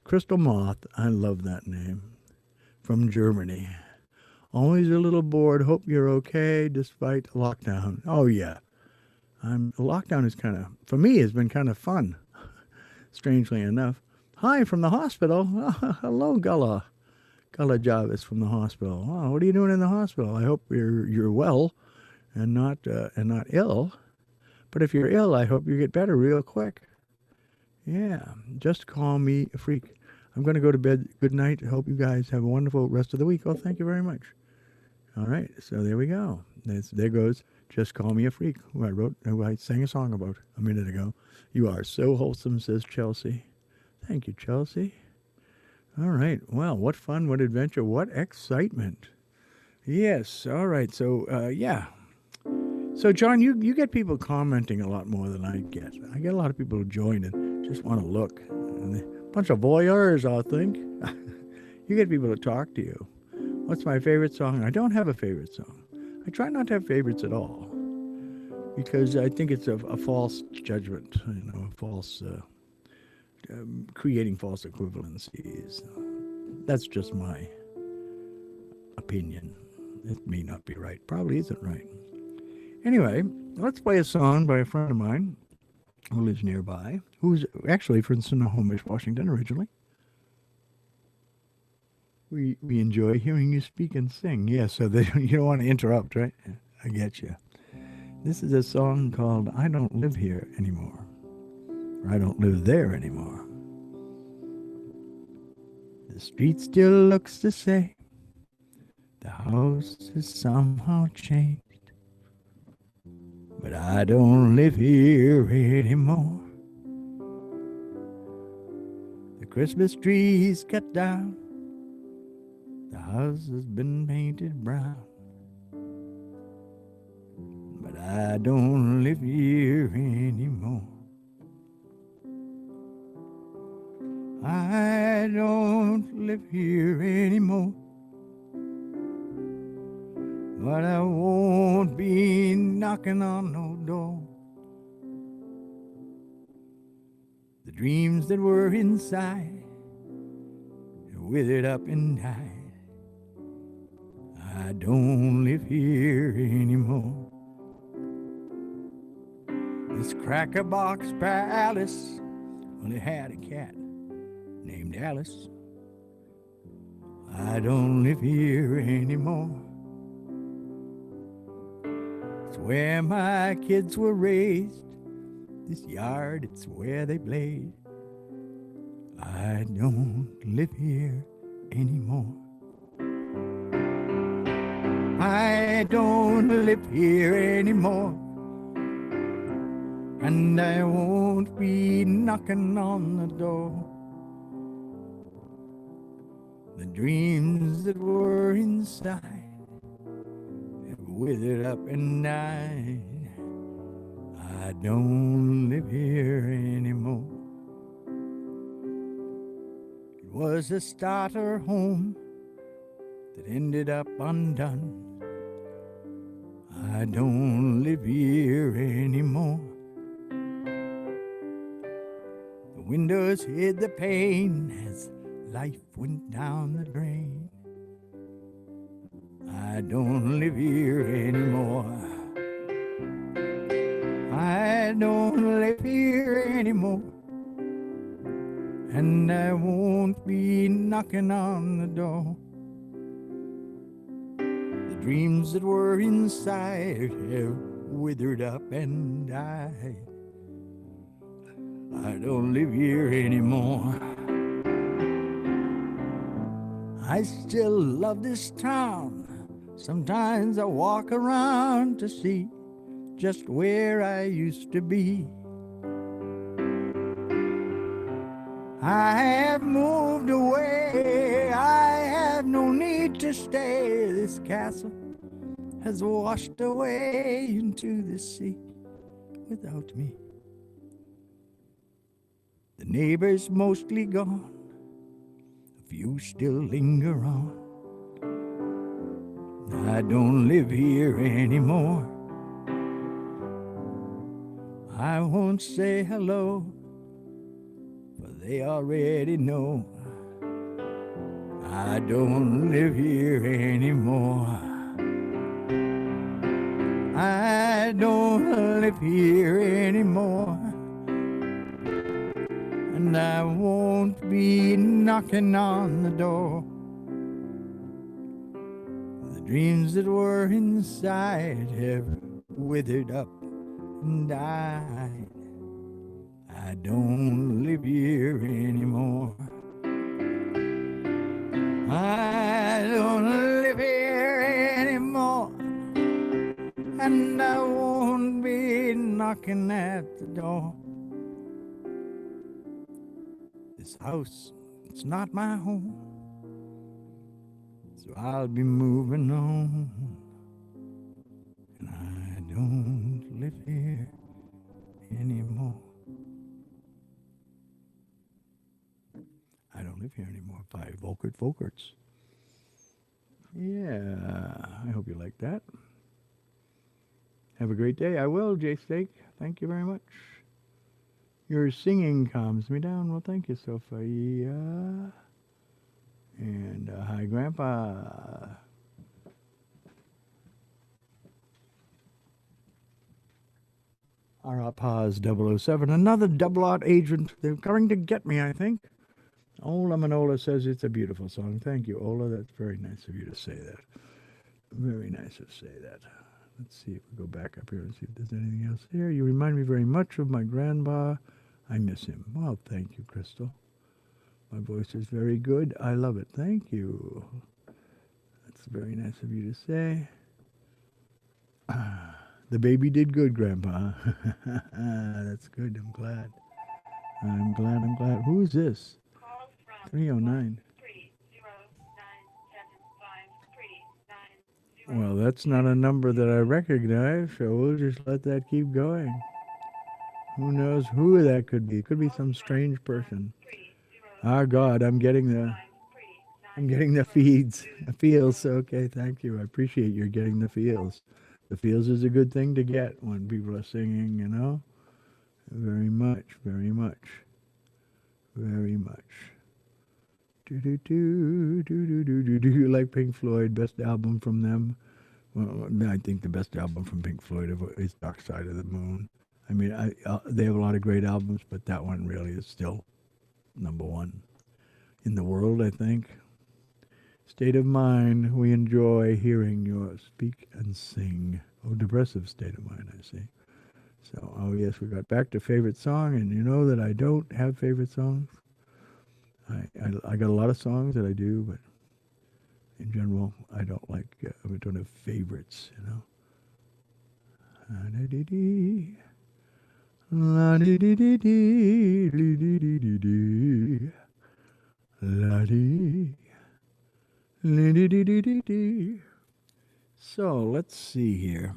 Speaker 1: Crystal Moth, I love that name. From Germany. Always a little bored. Hope you're okay despite lockdown. Oh yeah. Lockdown is for me, has been kind of fun. Strangely enough. Hi from the hospital. Hello, Gullah. Gullah Jarvis from the hospital. Oh, what are you doing in the hospital? I hope you're well and not ill. But if you're ill, I hope you get better real quick. Yeah, just call me a freak. I'm going to go to bed. Good night. Hope you guys have a wonderful rest of the week. Oh, thank you very much. All right, so there we go. There goes Just Call Me a Freak, who I sang a song about a minute ago. You are so wholesome, says Chelsea. Thank you, Chelsea. All right, well, what fun, what adventure, what excitement. Yes, all right, so, yeah. So, John, you get people commenting a lot more than I get. I get a lot of people who join and just want to look. And a bunch of voyeurs, I think. You get people to talk to you. What's my favorite song? I don't have a favorite song. I try not to have favorites at all because I think it's a false judgment, a false, creating false equivalencies. That's just my opinion. It may not be right. Probably isn't right. Anyway, let's play a song by a friend of mine who lives nearby, who's actually from Snohomish, Washington originally. We enjoy hearing you speak and sing. Yeah, so you don't want to interrupt, right? I get you. This is a song called I Don't Live Here Anymore. Or I Don't Live There Anymore. The street still looks the same. The house has somehow changed. But I don't live here anymore. The Christmas tree's cut down. The house has been painted brown. But I don't live here anymore. I don't live here anymore. But I won't be knocking on no door. The dreams that were inside have withered up and died. I don't live here anymore. This cracker box palace only had a cat named Alice. I don't live here anymore. It's where my kids were raised. This yard, it's where they played. I don't live here anymore. I don't live here anymore. And I won't be knocking on the door. The dreams that were inside have withered up and died. I don't live here anymore. It was a starter home that ended up undone. I don't live here anymore. The windows hid the pain as life went down the drain. I don't live here anymore. I don't live here anymore. And I won't be knocking on the door. The dreams that were inside have withered up and died. I don't live here anymore. I still love this town. Sometimes I walk around to see just where I used to be. I have moved away. I have no need to stay. This castle has washed away into the sea without me. The neighbors mostly gone. A few still linger on. I don't live here anymore. I won't say hello, for they already know. I don't live here anymore. I don't live here anymore. And I won't be knocking on the door. The dreams that were inside have withered up and died. I don't live here anymore. I don't live here anymore. And I won't be knocking at the door. This house, it's not my home. So I'll be moving on. And I don't live here anymore. I don't live here anymore by Volkert Volkerts. Yeah, I hope you like that. Have a great day. I will, J Steak. Thank you very much. Your singing calms me down. Well, thank you, Sophia. And hi, Grandpa. Arapaz 007. Another double art agent. They're coming to get me, I think. Ola Manola says it's a beautiful song. Thank you, Ola. That's very nice of you to say that. Very nice to say that. Let's see if we go back up here and see if there's anything else here. You remind me very much of my grandpa. I miss him. Well, thank you, Crystal. My voice is very good. I love it. Thank you. That's very nice of you to say. The baby did good, Grandpa. That's good. I'm glad. I'm glad. Who is this? 309. Well, that's not a number that I recognize, so we'll just let that keep going. Who knows who that could be? It could be some strange person. Ah, God, I'm getting the feeds, the feels. Okay, thank you. I appreciate you're getting the feels. The feels is a good thing to get when people are singing, you know? Very much, very much, very much. Do you like Pink Floyd? Best album from them? Well, I think the best album from Pink Floyd is Dark Side of the Moon. I mean, they have a lot of great albums, but that one really is still number one in the world, I think. State of mind, we enjoy hearing your speak and sing. Oh, depressive state of mind, I see. So, oh yes, we got back to favorite song, and you know that I don't have favorite songs. I got a lot of songs that I do, but in general, I don't have favorites, you know. La-di-di-di. La-di-di-di-di. La-di. La-di-di-di-di. So, let's see here.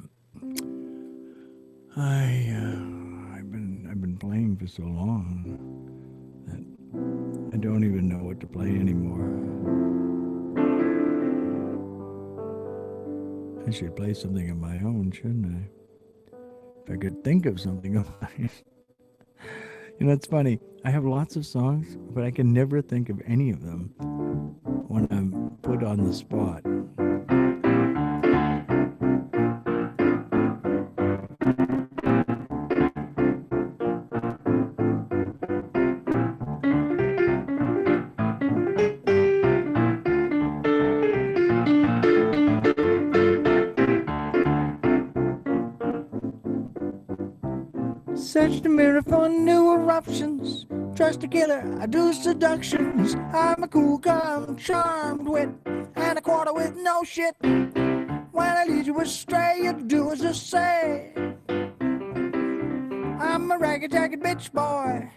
Speaker 1: I've been playing for so long that I don't even know what to play anymore. I should play something of my own, shouldn't I? If I could think of something of mine. You know, it's funny. I have lots of songs, but I can never think of any of them when I'm put on the spot. Search the mirror for new eruptions. Trust a killer, I do seductions. I'm a cool guy, I'm charmed wit, and a quarter with no shit. When I lead you astray, you do as I say. I'm a ragged jacket bitch boy,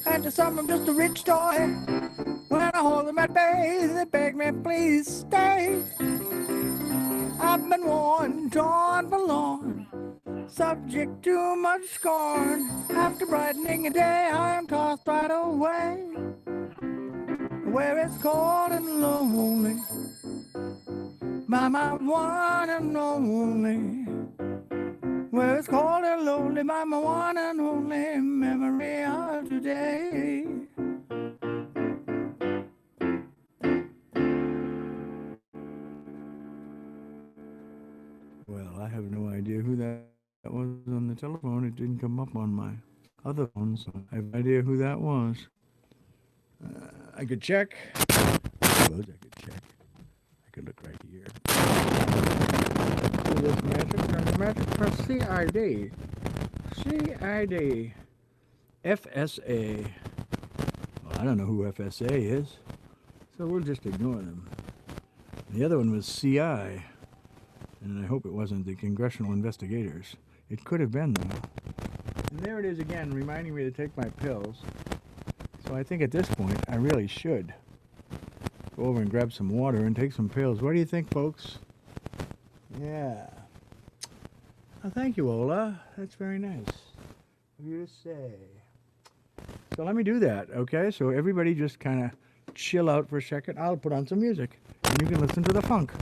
Speaker 1: and to some I'm just a rich toy. When I hold them at bay, they beg me please stay. I've been worn, torn, forlorn, subject to much scorn. After brightening a day, I am tossed right away, where it's cold and lonely, by my one and only. Where it's cold and lonely, by my one and only memory of today. Well, I have no idea who that was on the telephone. It didn't come up on my other phone, so I have no idea who that was. I could check. I suppose I could check. I could look right here. Do this magic, turn the magic, press CID. CID. FSA. Well, I don't know who FSA is, so we'll just ignore them. The other one was CI, and I hope it wasn't the Congressional Investigators. It could have been, though. And there it is again, reminding me to take my pills. So I think at this point, I really should go over and grab some water and take some pills. What do you think, folks? Yeah. Oh, thank you, Ola. That's very nice of you to say. So let me do that, okay? So everybody just kind of chill out for a second. I'll put on some music, and you can listen to the funk.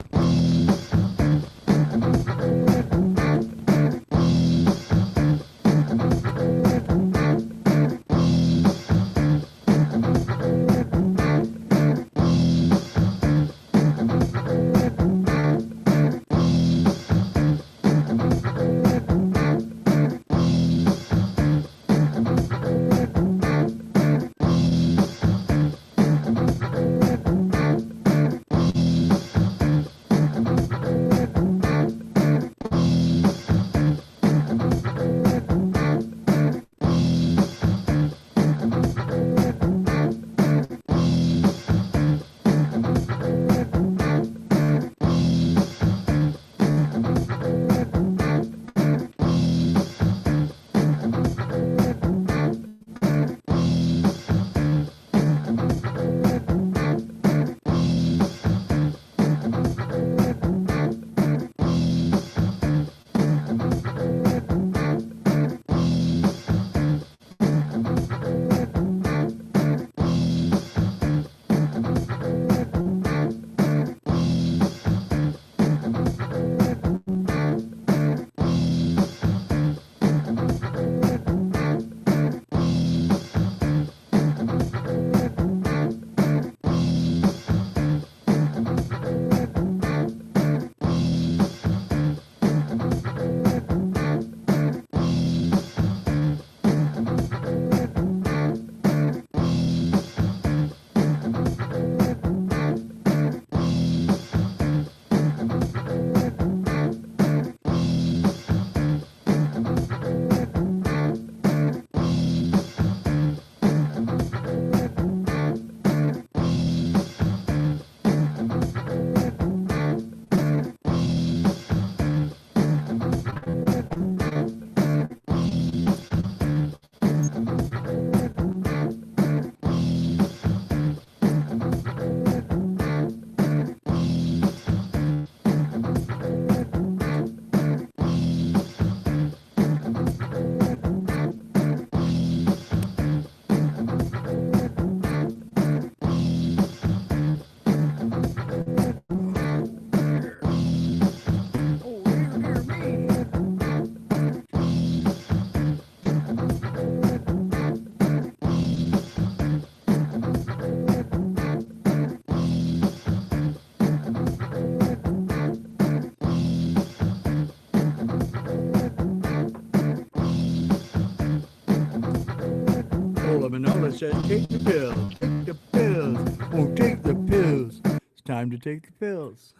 Speaker 1: Manola says, take the pills, take the pills, won't take the pills. It's time to take the pills.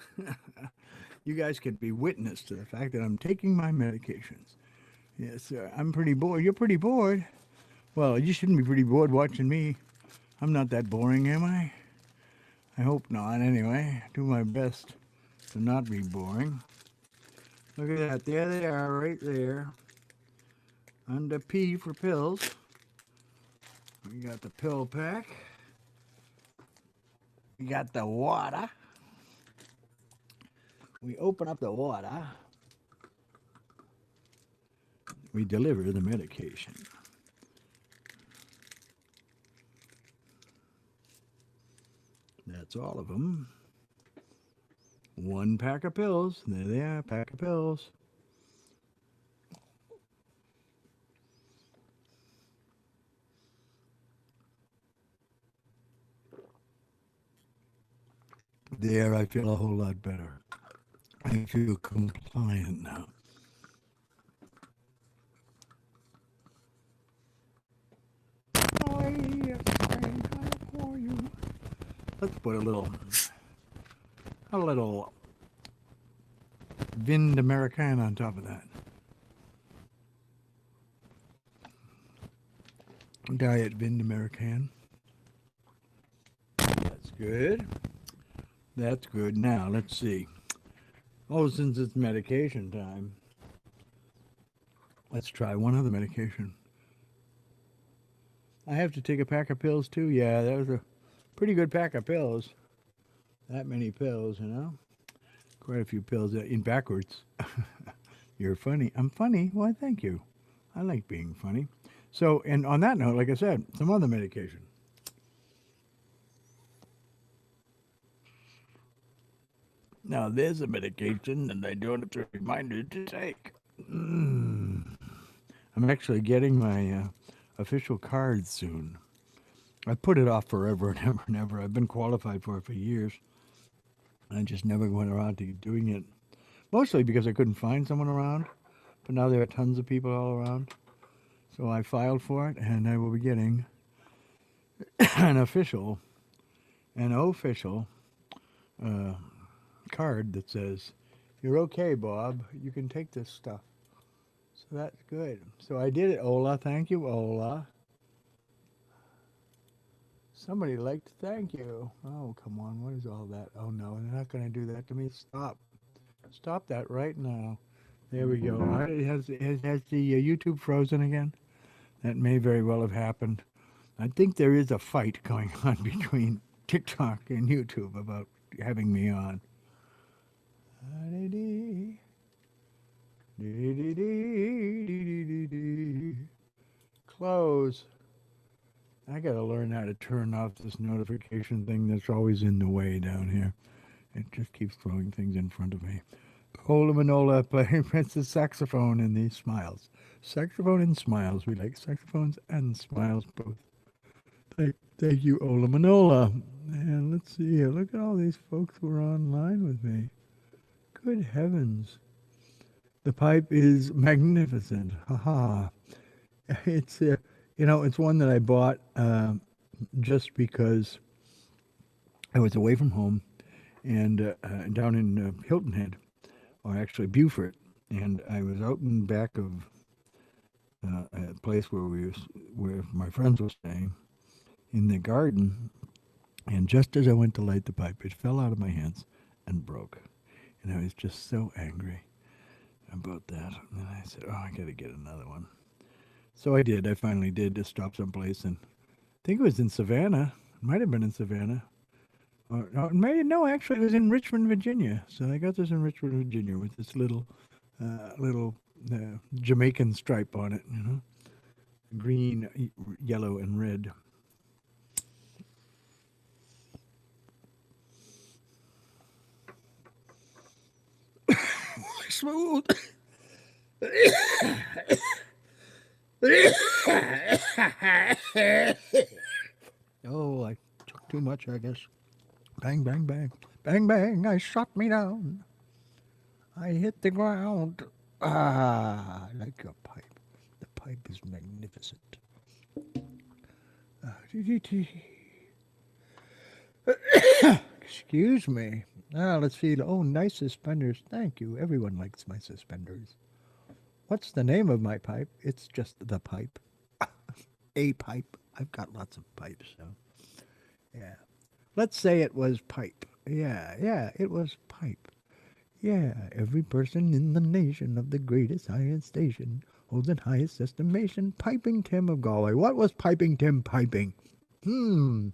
Speaker 1: You guys could be witness to the fact that I'm taking my medications. Yes, sir. I'm pretty bored. You're pretty bored. Well, you shouldn't be pretty bored watching me. I'm not that boring, am I? I hope not, anyway. Do my best to not be boring. Look at that. There they are, right there. Under P for pills. We got the pill pack. We got the water. We open up the water. We deliver the medication. That's all of them. One pack of pills. There they are, pack of pills. There, I feel a whole lot better. I feel compliant now. Let's put a little Vind American on top of that. Diet Vindamerican. That's good. That's good. Now, let's see. Oh, since it's medication time, let's try one other medication. I have to take a pack of pills too? Yeah, that was a pretty good pack of pills. That many pills, you know? Quite a few pills in backwards. You're funny. I'm funny. Why, thank you. I like being funny. So, and on that note, like I said, some other medication. Now, there's a medication that I don't have to remind you to take. I'm actually getting my official card soon. I put it off forever and ever and ever. I've been qualified for it for years. I just never went around to doing it. Mostly because I couldn't find someone around. But now there are tons of people all around. So I filed for it, and I will be getting an official uh, card that says, "You're okay, Bob. You can take this stuff." So that's good. So I did it, Ola. Thank you, Ola. Somebody liked to thank you. Oh, come on. What is all that? Oh, no. They're not going to do that to me. Stop. Stop that right now. There we go. Has the YouTube frozen again? That may very well have happened. I think there is a fight going on between TikTok and YouTube about having me on. Close. I gotta learn how to turn off this notification thing that's always in the way down here. It just keeps throwing things in front of me. Ola Manola playing Princess saxophone in these smiles. Saxophone and smiles. We like saxophones and smiles both. Thank you, Ola Manola. And let's see here. Look at all these folks who are online with me. Good heavens. The pipe is magnificent. Haha. It's it's one that I bought just because I was away from home and down in Hilton Head, or actually Beaufort, and I was out in back of a place where my friends were staying in the garden, and just as I went to light the pipe, it fell out of my hands and broke, and I was just so angry about that. And I said, "Oh, I got to get another one." So I did. I finally did. Just stop someplace, and I think it was in Savannah. It might have been in Savannah. No, actually, it was in Richmond, Virginia. So I got this in Richmond, Virginia, with this little Jamaican stripe on it, green, yellow, and red. Smooth. Oh, I took too much, I guess. Bang, bang, bang. Bang, bang, I shot me down. I hit the ground. Ah, I like your pipe. The pipe is magnificent. Excuse me. Now let's see. Oh, nice suspenders. Thank you. Everyone likes my suspenders. What's the name of my pipe? It's just the pipe. A pipe. I've got lots of pipes, so yeah. Let's say it was pipe. Yeah, it was pipe. Yeah, every person in the nation of the greatest highest station holds in highest estimation Piping Tim of Galway. What was Piping Tim piping? Who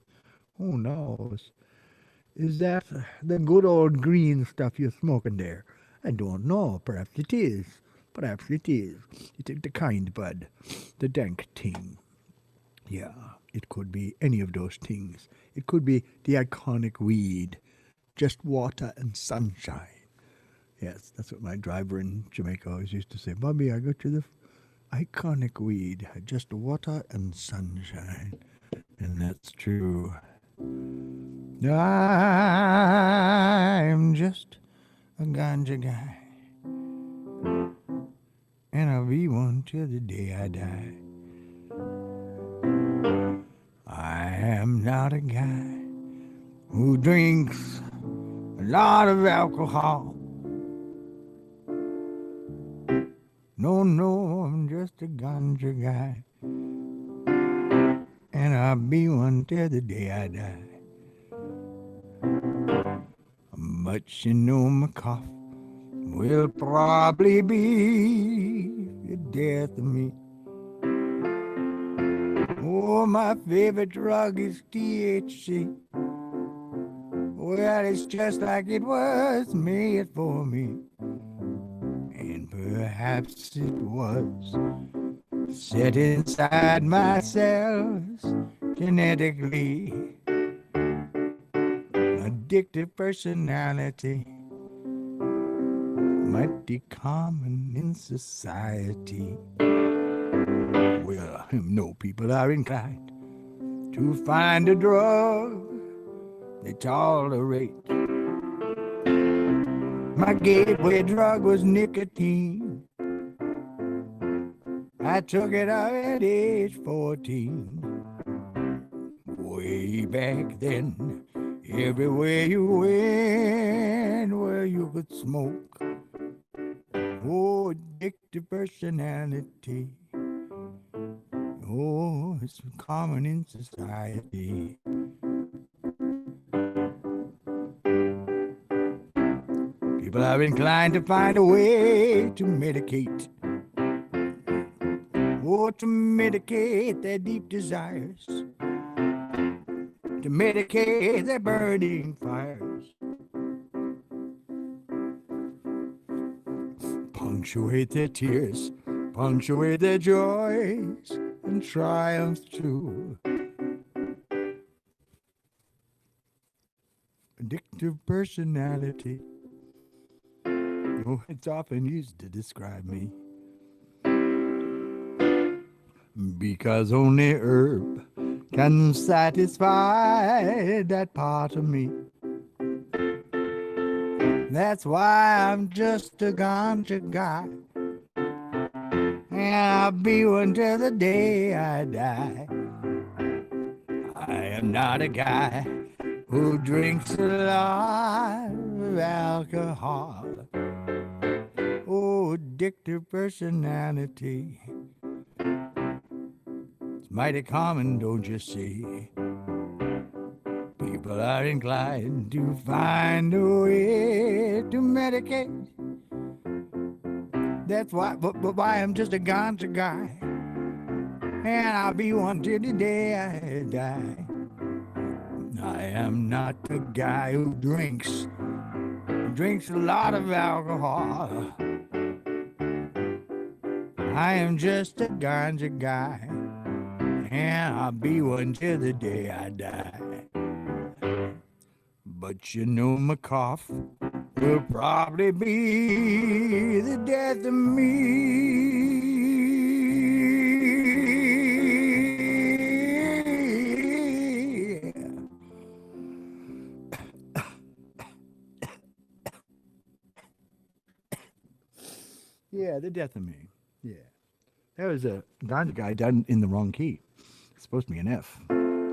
Speaker 1: knows? Is that the good old green stuff you're smoking there? I don't know. Perhaps it is. Perhaps it is. It's the kind bud. The dank ting. Yeah, it could be any of those things. It could be the iconic weed. Just water and sunshine. Yes, that's what my driver in Jamaica always used to say. Bobby, I got you the iconic weed. Just water and sunshine. And that's true. I'm just a ganja guy. And I'll be one till the day I die. I am not a guy who drinks a lot of alcohol. No, I'm just a ganja guy. I'll be one till the day I die. But you know my cough will probably be the death of me. Oh, my favorite drug is THC. Well, it's just like it was made for me. And perhaps it was set inside my cells genetically. Addictive personality, mighty common in society. Well, no people are inclined to find a drug they tolerate. My gateway drug was nicotine. I took it at age 14. Way back then, everywhere you went, where you could smoke. Oh, addictive personality. Oh, it's common in society. People are inclined to find a way to medicate. Oh, to medicate their deep desires. To medicate their burning fires. Punctuate their tears, punctuate their joys and triumphs too. Addictive personality. Oh, it's often used to describe me. Because only herb can satisfy that part of me. That's why I'm just a ganja guy. And I'll be one till the day I die. I am not a guy who drinks a lot of alcohol. Oh, addictive personality. It's mighty common, don't you see? People are inclined to find a way to medicate. That's why, but why I'm just a ganja guy. And I'll be one till the day I die. I am not a guy who drinks a lot of alcohol. I am just a ganja guy. And I'll be one till the day I die. But you know my cough will probably be the death of me. Yeah, the death of me. Yeah. That was a ganja guy done in the wrong key. It's supposed to be an F.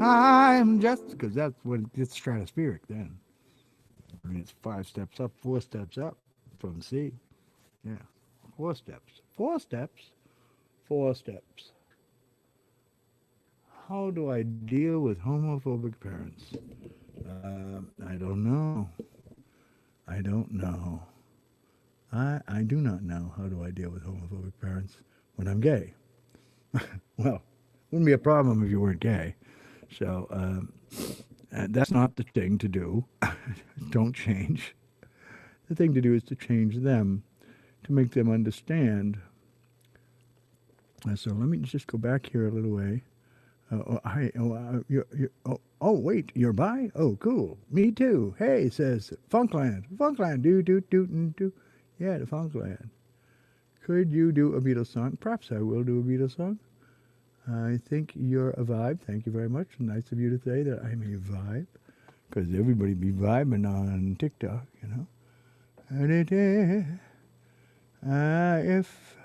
Speaker 1: I'm just, because that's when it's stratospheric then. I mean, it's 5 steps up, 4 steps up from C. Yeah, 4 steps. 4 steps. 4 steps. How do I deal with homophobic parents? I don't know. I don't know. I do not know how do I deal with homophobic parents when I'm gay. Well, wouldn't be a problem if you weren't gay. So that's not the thing to do. Don't change. The thing to do is to change them, to make them understand. So let me just go back here a little way. Wait, you're by? Oh, cool. Me too. Hey, says Funkland. Funkland, do. Yeah, the Funkland. Could you do a Beatles song? Perhaps I will do a Beatles song. I think you're a vibe. Thank you very much. Nice of you to say that I'm a vibe. Because everybody be vibing on TikTok, you know. If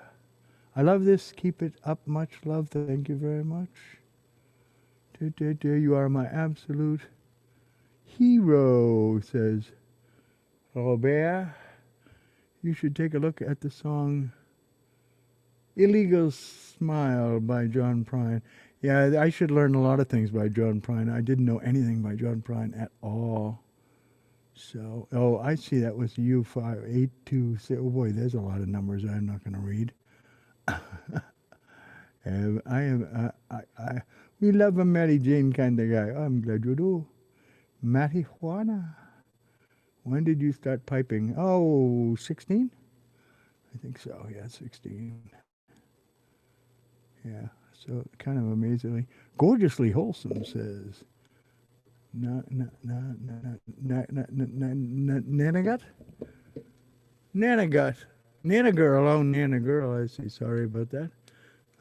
Speaker 1: I love this, keep it up. Much love. Thank you very much. You are my absolute hero, says Robert. You should take a look at the song Illegal Smile by John Prine. Yeah, I should learn a lot of things by John Prine. I didn't know anything by John Prine at all. So, oh, I see that was U5826. Oh boy, there's a lot of numbers I'm not going to read. I am, we love a Mary Jane kind of guy. I'm glad you do. Marijuana. When did you start piping? Oh, 16? I think so. Yeah, 16. Yeah. So kind of amazingly, gorgeously wholesome says, Nanagut? Nanagut. Nana girl. Oh, Nana girl. I see. Sorry about that.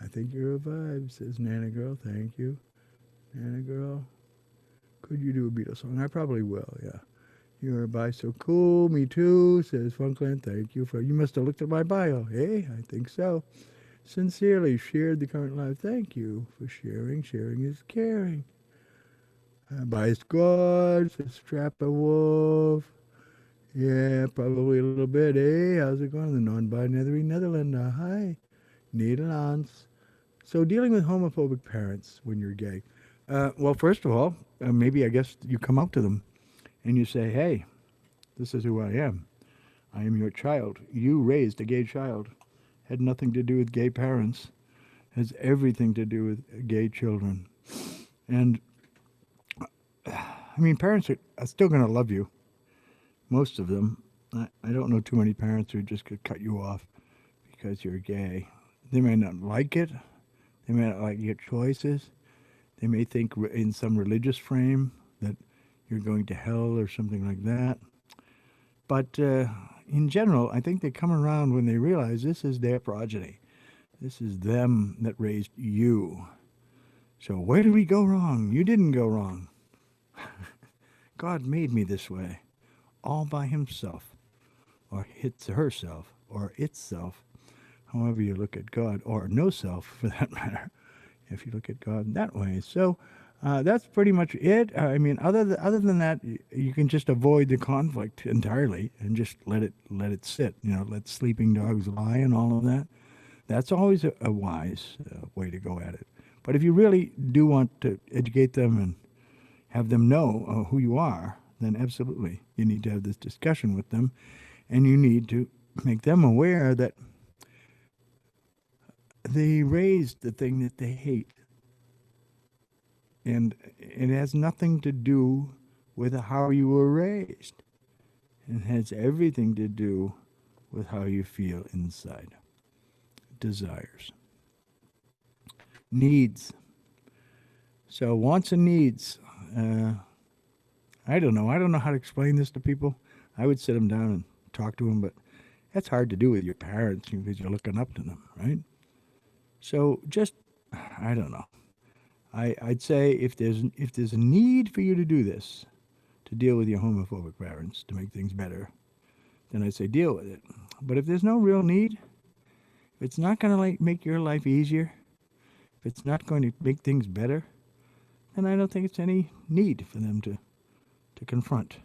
Speaker 1: I think you're a vibe, says Nana girl. Thank you. Nana girl. Could you do a Beatles song? I probably will, yeah. You're a bi so cool. Me too, says Funkland. Thank you for. You must have looked at my bio. Hey, I think so. Sincerely shared the current live. Thank you for sharing. Sharing is caring. By squad, says Strap a Wolf. Yeah, probably a little bit. Hey, how's it going? The non-binary Netherlander. Hi. Nederlands. So dealing with homophobic parents when you're gay. Well, first of all, maybe I guess you come out to them and you say, hey, this is who I am. I am your child. You raised a gay child. Had nothing to do with gay parents. Has everything to do with gay children. And, I mean, parents are still going to love you. Most of them. I don't know too many parents who just could cut you off because you're gay. They may not like it. They may not like your choices. They may think in some religious frame that you're going to hell or something like that. But in general, I think they come around when they realize this is their progeny. This is them that raised you. So where did we go wrong? You didn't go wrong. God made me this way, all by himself, or herself, or itself, however you look at God, or no self for that matter, if you look at God that way. So that's pretty much it. I mean, other than that, you can just avoid the conflict entirely and just let it sit. You know, let sleeping dogs lie and all of that. That's always a wise way to go at it. But if you really do want to educate them and have them know who you are, then absolutely you need to have this discussion with them, and you need to make them aware that they raised the thing that they hate. And it has nothing to do with how you were raised. It has everything to do with how you feel inside. Desires. Needs. So wants and needs. I don't know. I don't know how to explain this to people. I would sit them down and talk to them, but that's hard to do with your parents because you're looking up to them, right? So just, I don't know. I'd say if there's a need for you to do this, to deal with your homophobic parents, to make things better, then I'd say deal with it. But if there's no real need, if it's not going to make your life easier, if it's not going to make things better, then I don't think it's any need for them to confront.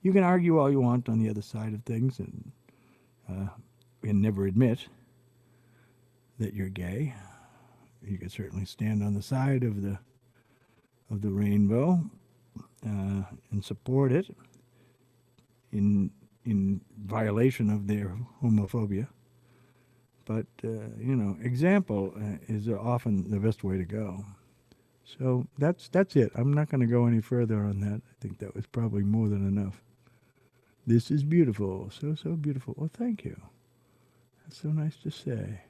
Speaker 1: You can argue all you want on the other side of things and never admit that you're gay. You could certainly stand on the side of the rainbow and support it in violation of their homophobia. But example is often the best way to go. So that's it. I'm not going to go any further on that. I think that was probably more than enough. This is beautiful, so beautiful. Well, thank you. That's so nice to say.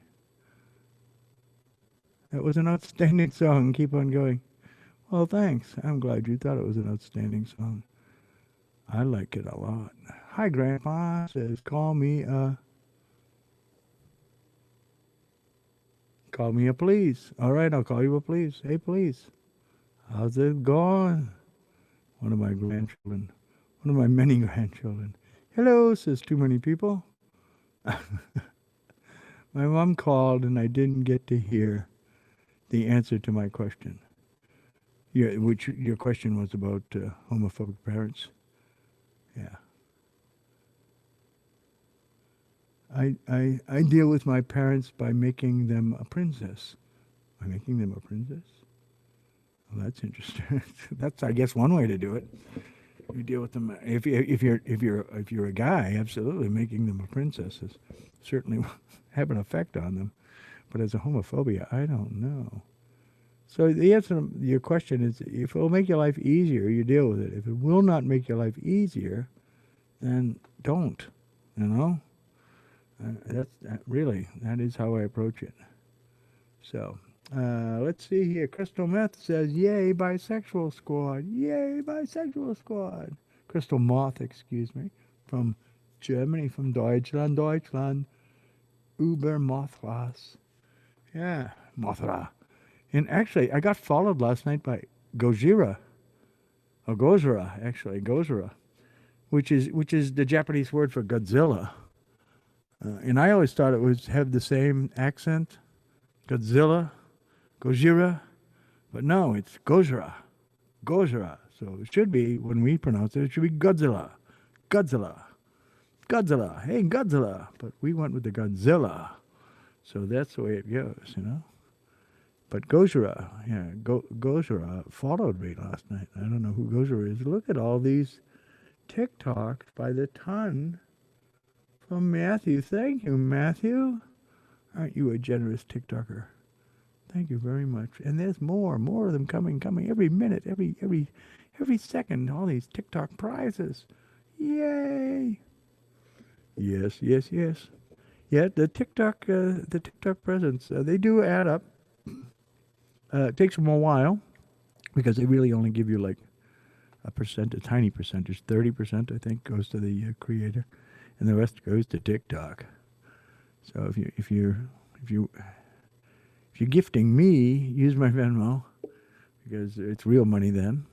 Speaker 1: That was an outstanding song. Keep on going. Well, thanks. I'm glad you thought it was an outstanding song. I like it a lot. Hi, Grandpa says, call me a please. All right, I'll call you a please. Hey, please. How's it going? One of my grandchildren. One of my many grandchildren. Hello, says too many people. My mom called and I didn't get to hear the answer to my question. Which your question was about homophobic parents. Yeah. I deal with my parents by making them a princess. By making them a princess? Well, that's interesting. That's, I guess, one way to do it. You deal with them if you're a guy. Absolutely, making them a princess is certainly have an effect on them. But as a homophobia, I don't know. So the answer to your question is, if it will make your life easier, you deal with it. If it will not make your life easier, then don't. You know, really, that is how I approach it. So let's see here. Crystal Meth says, "Yay, bisexual squad! Yay, bisexual squad!" Crystal Moth, excuse me, from Germany, from Deutschland, Deutschland. Uber Mothras. Yeah, Mothra. And actually, I got followed last night by Gojira, or Gojira, actually, Gojira, which is the Japanese word for Godzilla. And I always thought it would have the same accent, Godzilla, Gojira, but no, it's Gojira, Gojira. So it should be, when we pronounce it should be Godzilla, Godzilla, Godzilla. Hey, Godzilla. But we went with the Godzilla, so that's the way it goes, you know. But Gojira, yeah, Gojira followed me last night. I don't know who Gojira is. Look at all these TikToks by the ton from Matthew. Thank you, Matthew. Aren't you a generous TikToker? Thank you very much. And there's more of them coming every minute, every second. All these TikTok prizes. Yay! Yes. Yeah, the TikTok presents, they do add up. It takes them a while because they really only give you like a tiny percentage. 30%, I think, goes to the creator, and the rest goes to TikTok. So if you're gifting me, use my Venmo, because it's real money then.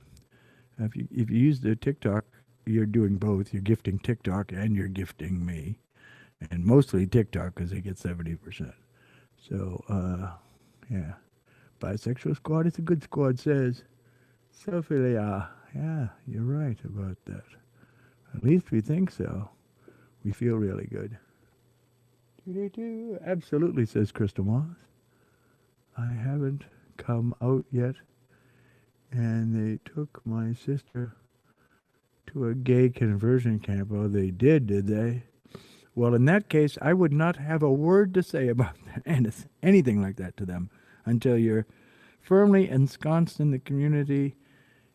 Speaker 1: If you use the TikTok, you're doing both. You're gifting TikTok and you're gifting me, and mostly TikTok because they get 70%. So yeah. Bisexual squad is a good squad, says Sophia. Yeah, you're right about that. At least we think so. We feel really good. Absolutely, says Crystal Moss. I haven't come out yet, and they took my sister to a gay conversion camp. Oh, they did they? Well, in that case, I would not have a word to say about anything like that to them until you're firmly ensconced in the community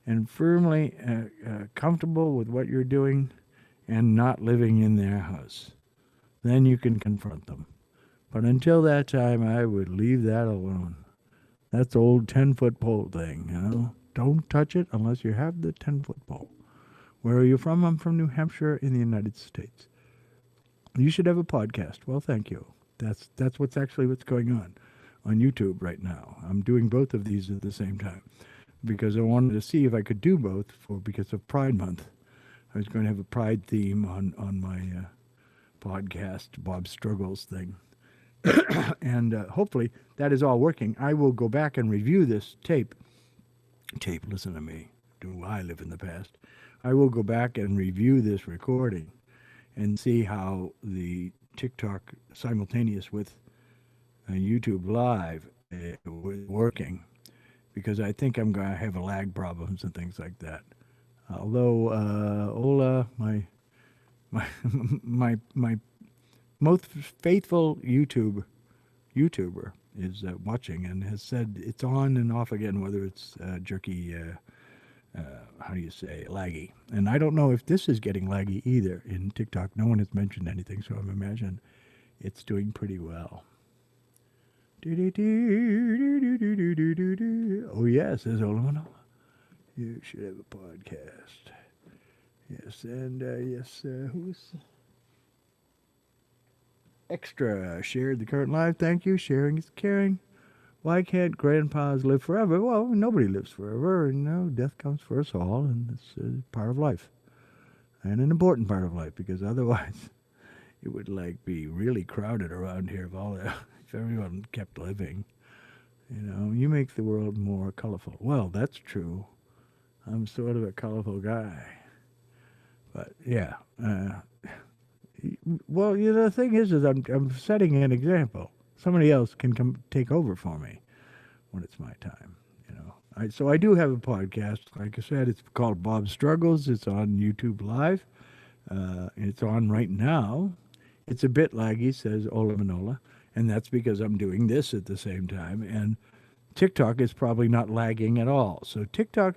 Speaker 1: and firmly comfortable with what you're doing and not living in their house. Then you can confront them. But until that time, I would leave that alone. That's old 10-foot pole thing, you know. Don't touch it unless you have the 10-foot pole. Where are you from? I'm from New Hampshire in the United States. You should have a podcast. Well, thank you. That's what's going on YouTube right now. I'm doing both of these at the same time because I wanted to see if I could do both because of Pride Month. I was going to have a Pride theme on my podcast, Bob Struggles thing. And hopefully that is all working. I will go back and review this tape. Listen to me. Do I live in the past? I will go back and review this recording and see how the TikTok simultaneous with YouTube Live was working, because I think I'm going to have lag problems and things like that. Although Ola, my most faithful YouTuber is watching and has said it's on and off again, whether it's jerky, how do you say, laggy. And I don't know if this is getting laggy either in TikTok. No one has mentioned anything, so I imagine it's doing pretty well. Oh yes, says Ola. You should have a podcast. Yes, and yes, who's extra shared the current live? Thank you. Sharing is caring. Why can't grandpas live forever? Well, nobody lives forever, and death comes for us all, and it's part of life, and an important part of life, because otherwise it would be really crowded around here if everyone kept living. You make the world more colorful. Well, that's true. I'm sort of a colorful guy. But, yeah. Well, the thing is I'm setting an example. Somebody else can come take over for me when it's my time. So I do have a podcast. Like I said, it's called Bob Struggles. It's on YouTube Live. It's on right now. It's a bit laggy, says Ola Manola, and that's because I'm doing this at the same time. And TikTok is probably not lagging at all. So TikTok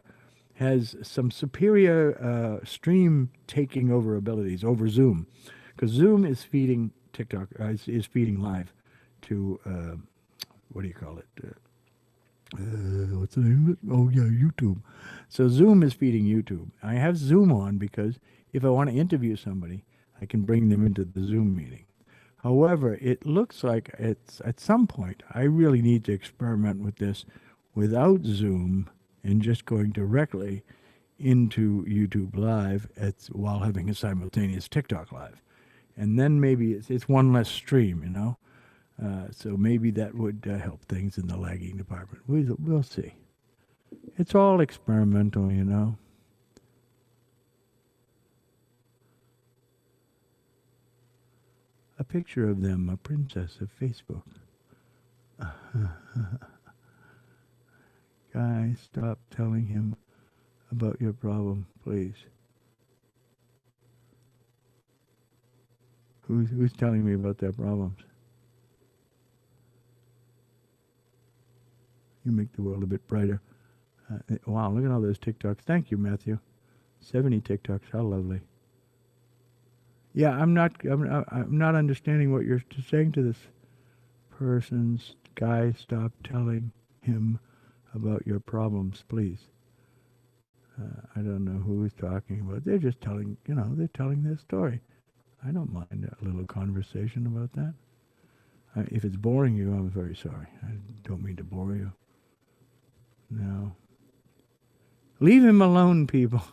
Speaker 1: has some superior stream taking over abilities over Zoom, because Zoom is feeding TikTok is feeding live to what do you call it? What's the name of it? Oh yeah, YouTube. So Zoom is feeding YouTube. I have Zoom on because if I want to interview somebody, I can bring them into the Zoom meeting. However, it looks like it's at some point I really need to experiment with this without Zoom and just going directly into YouTube Live while having a simultaneous TikTok Live. And then maybe it's one less stream, you know? So maybe that would help things in the lagging department. We'll see. It's all experimental, you know? A picture of them, a princess of Facebook. Guy, stop telling him about your problem, please. Who's telling me about their problems? You make the world a bit brighter. Wow, look at all those TikToks. Thank you, Matthew. 70 TikToks. How lovely. Yeah, I'm not understanding what you're saying to this person's guy. Stop telling him about your problems, please. I don't know who is talking about. They're just telling, they're telling their story. I don't mind a little conversation about that. If it's boring you, I'm very sorry. I don't mean to bore you. No. Leave him alone, people.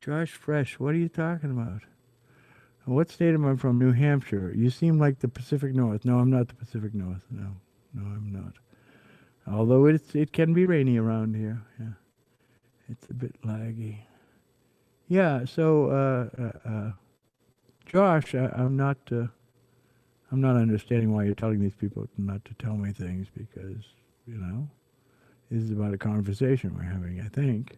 Speaker 1: Josh Fresh, what are you talking about? What state am I from? New Hampshire. You seem like the Pacific North. No, I'm not the Pacific North. No, I'm not. Although it can be rainy around here. Yeah, it's a bit laggy. Yeah. So, Josh, I'm not understanding why you're telling these people not to tell me things because this is about a conversation we're having. I think.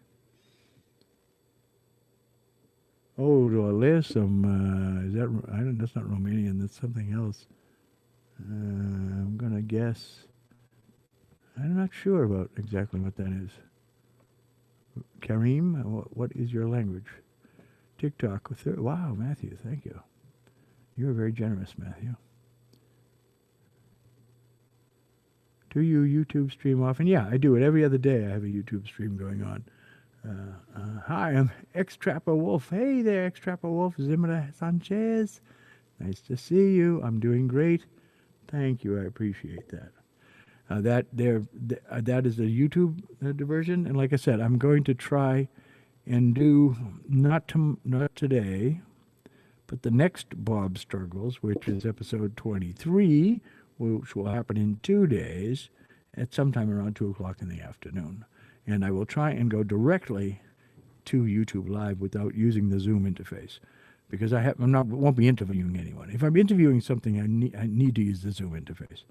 Speaker 1: Oh, there's some, that's not Romanian, that's something else. I'm going to guess. I'm not sure about exactly what that is. Kareem, what is your language? TikTok. Wow, Matthew, thank you. You're very generous, Matthew. Do you YouTube stream often? Yeah, I do it every other day. I have a YouTube stream going on. Hi, I'm X-Trapper Wolf. Hey there, X-Trapper Wolf. Zimra Sanchez. Nice to see you. I'm doing great. Thank you. I appreciate that. That is a YouTube diversion. And like I said, I'm going to try and do, not today, but the next Bob Struggles, which is episode 23, which will happen in 2 days at sometime around 2 o'clock in the afternoon. And I will try and go directly to YouTube Live without using the Zoom interface, because won't be interviewing anyone. If I'm interviewing something, I need to use the Zoom interface,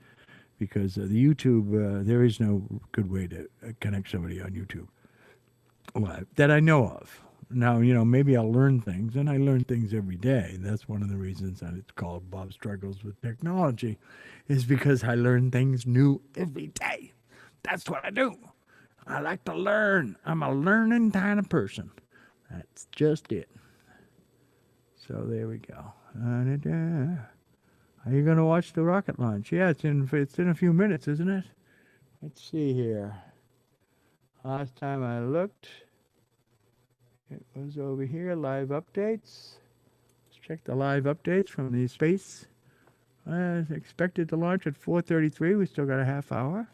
Speaker 1: because the YouTube there is no good way to connect somebody on YouTube Live that I know of. Now maybe I'll learn things, and I learn things every day. That's one of the reasons that it's called Bob Struggles with Technology, is because I learn things new every day. That's what I do. I like to learn. I'm a learning kind of person. That's just it. So there we go. Are you going to watch the rocket launch? Yeah, it's in a few minutes, isn't it? Let's see here. Last time I looked, it was over here, live updates. Let's check the live updates from the space. Expected to launch at 4:33. We still got a half hour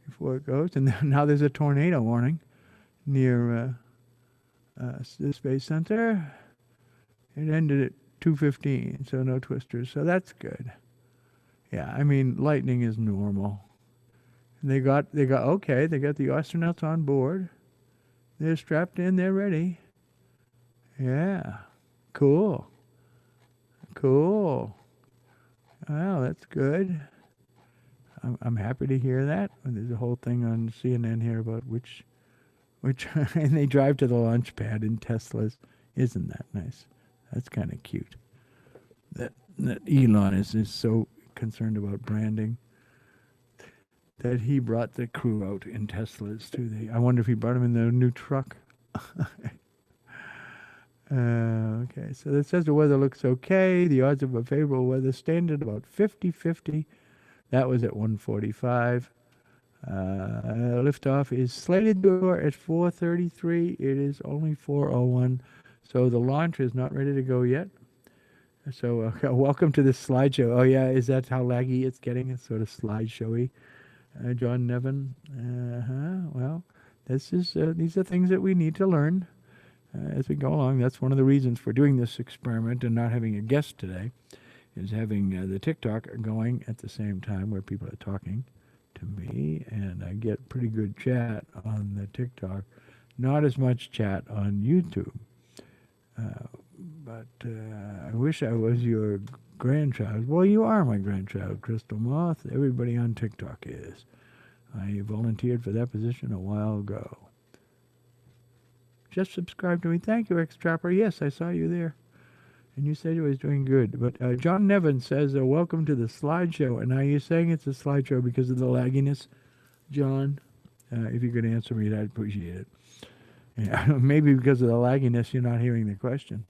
Speaker 1: before it goes. And now there's a tornado warning near the Space Center. It ended at 2:15, so no twisters. So that's good. Yeah, I mean, lightning is normal. And they got the astronauts on board. They're strapped in, they're ready. Yeah. Cool. Well, that's good. I'm happy to hear that. And there's a whole thing on CNN here about which and they drive to the launch pad in Teslas. Isn't that nice? That's kind of cute. That Elon is so concerned about branding that he brought the crew out in Teslas too. I wonder if he brought them in the new truck. Okay, so it says the weather looks okay. The odds of a favorable weather standard about 50-50. That was at 1:45. Liftoff is slated to at 4:33. It is only 4:01, so the launch is not ready to go yet. So welcome to this slideshow. Oh yeah, is that how laggy it's getting? It's sort of slideshowy. John Nevin. Well, these are things that we need to learn as we go along. That's one of the reasons for doing this experiment and not having a guest today, is having the TikTok going at the same time where people are talking to me, and I get pretty good chat on the TikTok. Not as much chat on YouTube. But I wish I was your grandchild. Well, you are my grandchild, Crystal Moth. Everybody on TikTok is. I volunteered for that position a while ago. Just subscribe to me. Thank you, X-Trapper. Yes, I saw you there. And you said you was doing good. But John Nevin says, welcome to the slideshow. And are you saying it's a slideshow because of the lagginess, John? If you could answer me, I'd appreciate it. Yeah, maybe because of the lagginess, you're not hearing the question.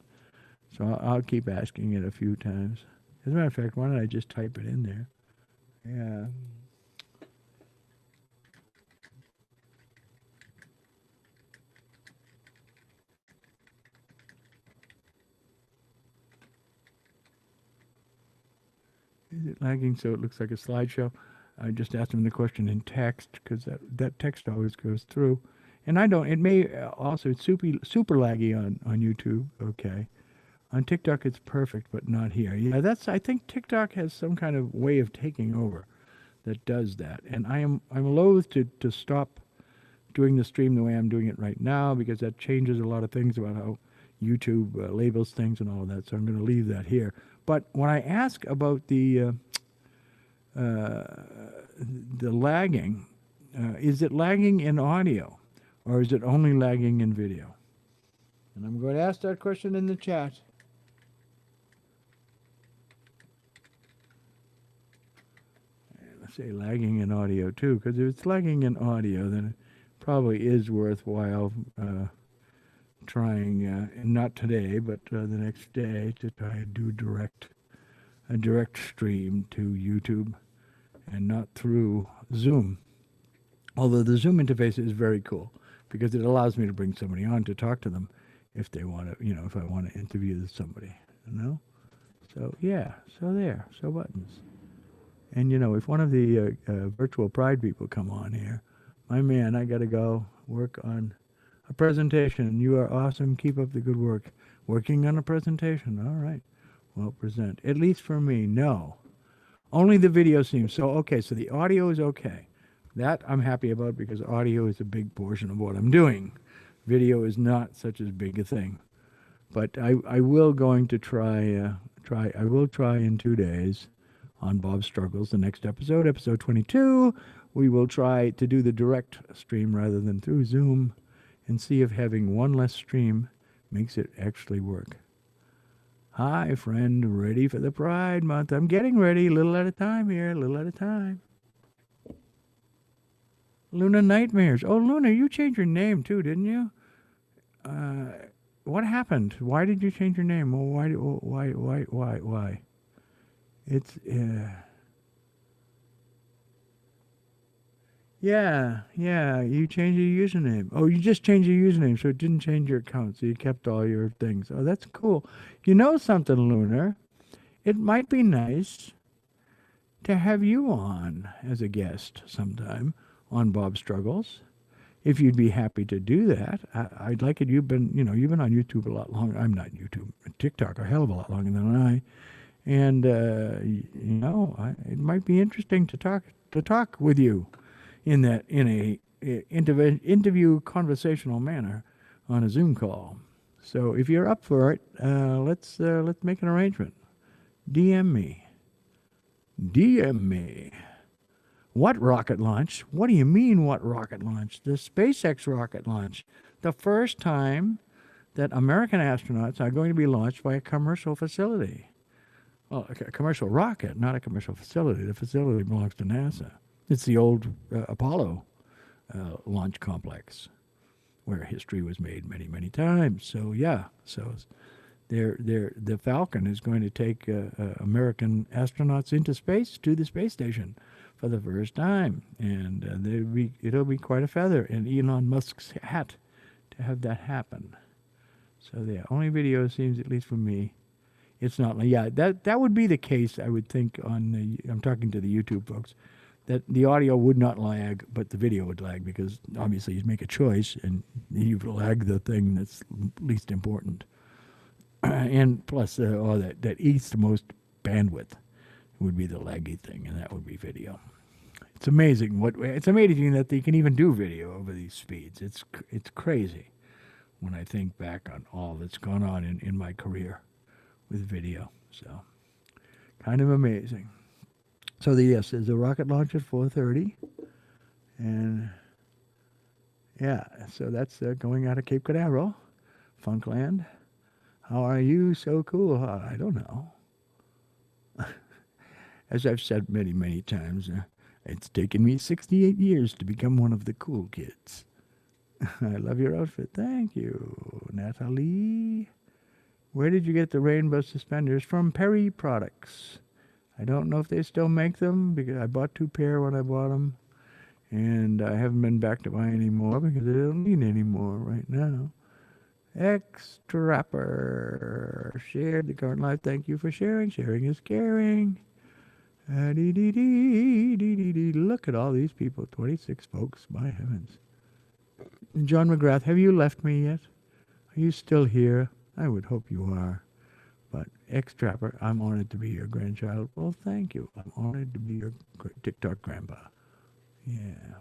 Speaker 1: So I'll keep asking it a few times. As a matter of fact, why don't I just type it in there? Yeah. Is it lagging so it looks like a slideshow? I just asked him the question in text because that text always goes through. And I don't, it may also, it's super laggy on YouTube. Okay. On TikTok, it's perfect, but not here. Yeah, I think TikTok has some kind of way of taking over that does that. And I'm loath to stop doing the stream the way I'm doing it right now because that changes a lot of things about how YouTube labels things and all of that. So I'm going to leave that here. But when I ask about the lagging, is it lagging in audio or is it only lagging in video? And I'm going to ask that question in the chat. Let's say lagging in audio too, because if it's lagging in audio, then it probably is worthwhile trying, not today, but the next day, to try and do a direct stream to YouTube and not through Zoom. Although the Zoom interface is very cool because it allows me to bring somebody on to talk to them if they want to, if I want to interview somebody, So yeah, so buttons. And if one of the virtual Pride people come on here, my man, I got to go work on a presentation. You are awesome. Keep up the good work. Working on a presentation. All right. Well, present. At least for me, no. Only the video seems so okay. So the audio is okay. That I'm happy about because audio is a big portion of what I'm doing. Video is not such as big a thing. But I will going to try. I will try in 2 days on Bob's Struggles, the next episode, episode 22. We will try to do the direct stream rather than through Zoom and see if having one less stream makes it actually work. Hi, friend. Ready for the Pride Month. I'm getting ready, a little at a time here, a little at a time. Luna Nightmares. Oh, Luna, you changed your name too, didn't you? What happened? Why did you change your name? Well, why? It's, yeah, you changed your username. Oh, you just changed your username, so it didn't change your account, so you kept all your things. Oh, that's cool. You know something, Lunar? It might be nice to have you on as a guest sometime on Bob Struggles. If you'd be happy to do that, I'd like it. You've been on YouTube a lot longer. I'm not YouTube, TikTok a hell of a lot longer than I. And it might be interesting to talk with you in a interview conversational manner on a Zoom call. So if you're up for it, let's make an arrangement. DM me. What rocket launch? What do you mean, what rocket launch? The SpaceX rocket launch. The first time that American astronauts are going to be launched by a commercial facility. Well, a commercial rocket, not a commercial facility. The facility belongs to NASA. It's the old Apollo launch complex where history was made many, many times. So, yeah. So the Falcon is going to take American astronauts into space to the space station for the first time, and it'll be quite a feather in Elon Musk's hat to have that happen. So the only video seems, at least for me, it's not. Yeah, that would be the case, I would think. I'm talking to the YouTube folks, that the audio would not lag, but the video would lag because obviously you make a choice and you lag the thing that's least important. And plus, that eats the most bandwidth would be the laggy thing, and that would be video. It's amazing that they can even do video over these speeds. It's crazy when I think back on all that's gone on in my career with video. So, kind of amazing. So there's a rocket launch at 4:30, and yeah, so that's going out of Cape Canaveral, Funkland. How are you? So cool. I don't know. As I've said many, many times, it's taken me 68 years to become one of the cool kids. I love your outfit. Thank you, Natalie. Where did you get the rainbow suspenders? From Perry Products. I don't know if they still make them because I bought 2 pair when I bought them. And I haven't been back to buy any more because I don't need any more right now. Extrapper. Shared the current live. Thank you for sharing. Sharing is caring. Look at all these people. 26 folks. My heavens. John McGrath, have you left me yet? Are you still here? I would hope you are. But Extrapper, I'm honored to be your grandchild. Well, thank you. I'm honored to be your TikTok grandpa. Yeah.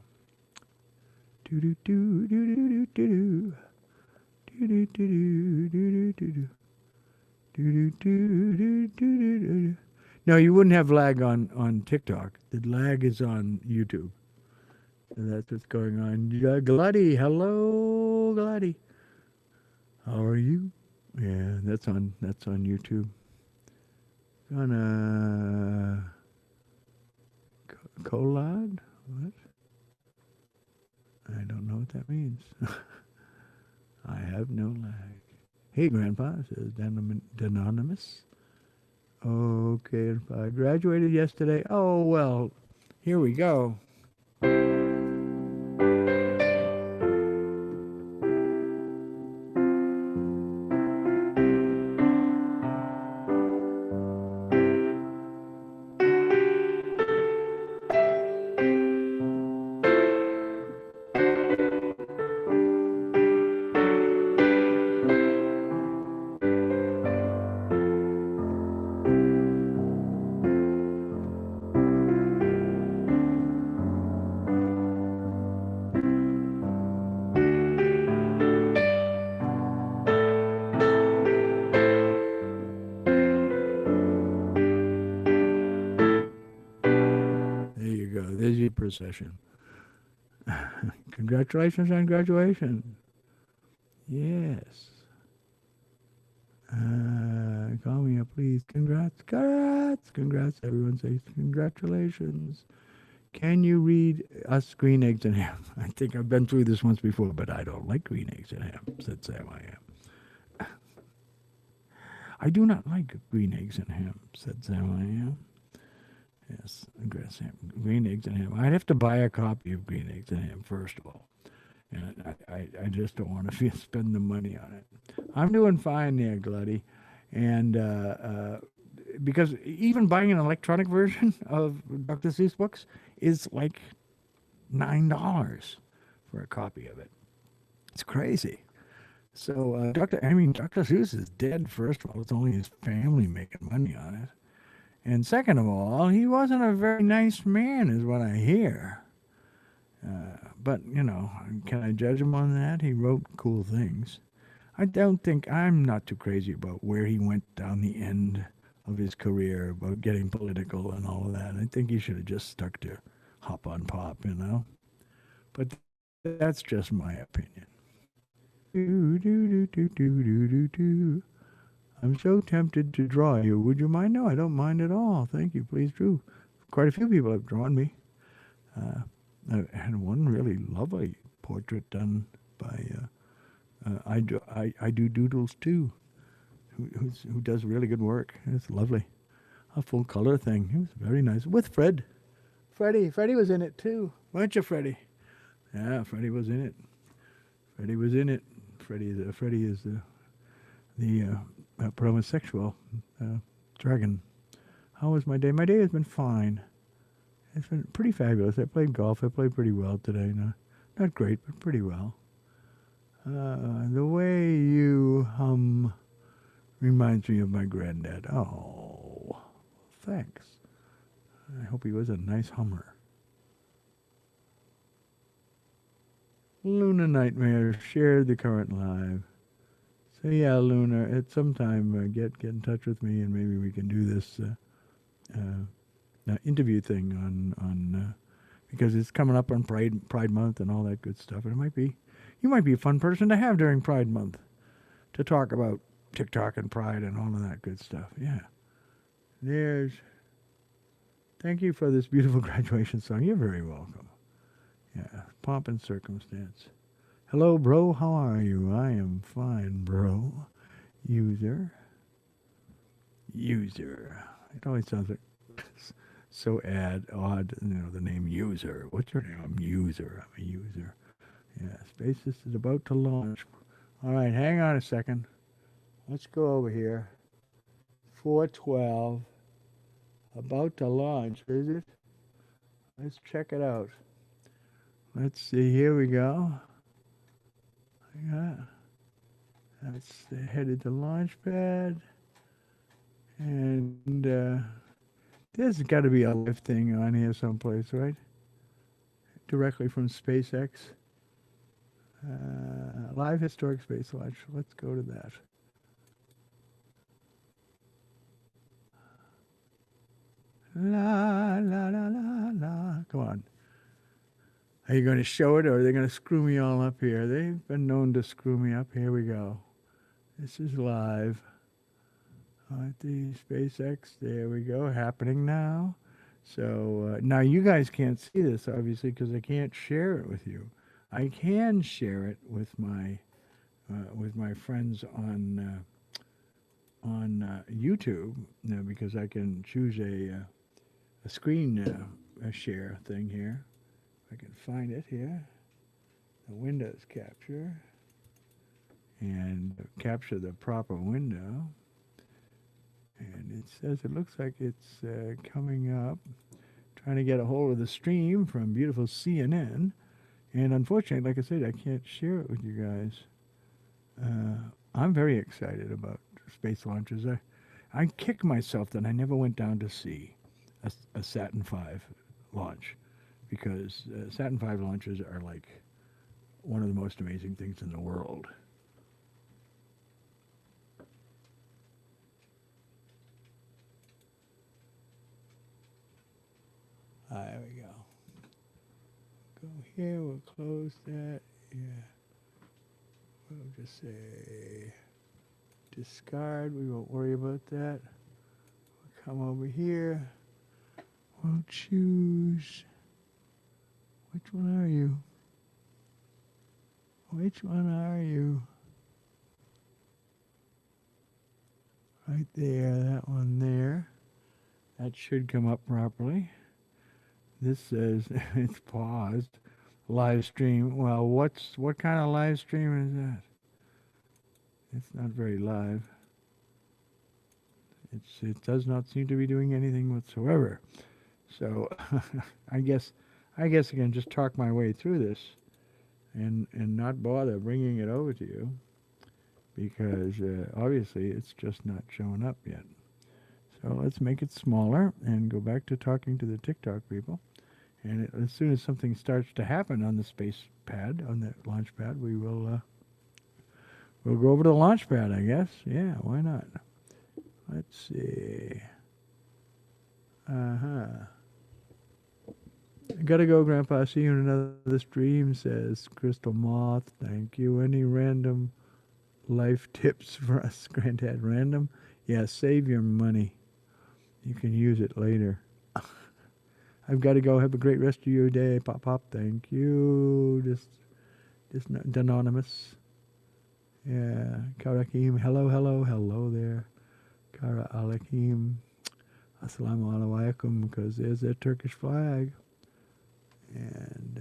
Speaker 1: Do-do-do-do-do-do-do. Do-do-do-do-do-do-do. No, you wouldn't have lag on TikTok. The lag is on YouTube. So that's what's going on. Glady, hello, Glady. How are you? Yeah, that's on YouTube. Gonna collab? What? I don't know what that means. I have no lag. Hey, Grandpa, says Anonymous. Okay, if I graduated yesterday. Oh, well, here we go. Session. Congratulations on graduation. Yes. Call me up, please. Congrats. Everyone says congratulations. Can you read us Green Eggs and Ham? I think I've been through this once before, but I don't like green eggs and ham, said Sam I am. I do not like green eggs and ham, said Sam I am. Yes, green eggs and ham. I'd have to buy a copy of Green Eggs and Ham, first of all. And I just don't want to spend the money on it. I'm doing fine there, Glutty. And because even buying an electronic version of Dr. Seuss books is like $9 for a copy of it. It's crazy. So Dr. Seuss is dead, first of all. It's only his family making money on it. And second of all, he wasn't a very nice man, is what I hear. But, can I judge him on that? He wrote cool things. I'm not too crazy about where he went down the end of his career, about getting political and all of that. I think he should have just stuck to hop on pop, you know. But that's just my opinion. Do, do, do, do, do, do, do, do. I'm so tempted to draw you. Would you mind? No, I don't mind at all. Thank you. Please do. Quite a few people have drawn me. I had one really lovely portrait done by I do doodles too. Who does really good work? It's lovely. A full color thing. It was very nice with Fred. Freddie was in it too. Weren't you, Freddie? Yeah, Freddie was in it. Freddie was in it. Freddie is the homosexual dragon. How was my day? My day has been fine. It's been pretty fabulous. I played golf. I played pretty well today. Not great, but pretty well. The way you hum reminds me of my granddad. Oh, thanks. I hope he was a nice hummer. Luna Nightmare shared the current live. So yeah, Luna, at some time get in touch with me and maybe we can do this interview thing on because it's coming up on Pride Month and all that good stuff. And you might be a fun person to have during Pride Month to talk about TikTok and Pride and all of that good stuff. Yeah. Thank you for this beautiful graduation song. You're very welcome. Yeah, pomp and circumstance. Hello, bro. How are you? I am fine, bro. User. It always sounds like so odd, the name User. What's your name? I'm User. I'm a user. Yeah, Spaces is about to launch. All right, hang on a second. Let's go over here. 412. About to launch, is it? Let's check it out. Let's see. Here we go. Yeah. That's headed to Launchpad. And there's got to be a live thing on here someplace, right? Directly from SpaceX. Live historic space launch. Let's go to that. La, la, la, la, la. Come on. Are you going to show it or are they going to screw me all up here? They've been known to screw me up. Here we go. This is live. At the SpaceX. There we go. Happening now. So now you guys can't see this, obviously, because I can't share it with you. I can share it with my friends on YouTube, because I can choose a screen share thing here. I can find it here. The Windows capture and capture the proper window. And it says it looks like it's coming up. Trying to get a hold of the stream from beautiful CNN. And unfortunately, like I said, I can't share it with you guys. I'm very excited about space launches. I kick myself that I never went down to see a Saturn V launch, because Saturn V launches are like one of the most amazing things in the world. There we go. Go here, we'll close that. Yeah. We'll just say discard. We won't worry about that. We'll come over here. We'll choose. Which one are you? Which one are you? Right there, that one there. That should come up properly. This says it's paused. Live stream. Well, what kind of live stream is that? It's not very live. It does not seem to be doing anything whatsoever. So I guess I can just talk my way through this and not bother bringing it over to you, because obviously it's just not showing up yet. So let's make it smaller and go back to talking to the TikTok people. And as soon as something starts to happen on the space pad, on the launch pad, we will we'll go over to the launch pad, I guess. Yeah, why not? Let's see. I gotta go, Grandpa. See you in another stream, says Crystal Moth. Thank you. Any random life tips for us, Granddad? Random? Yeah, save your money. You can use it later. I've got to go. Have a great rest of your day. Pop, pop. Thank you. Just anonymous. Yeah. Karakim. Hello there. Kara Alakim. Assalamu alaikum, because there's that Turkish flag. And,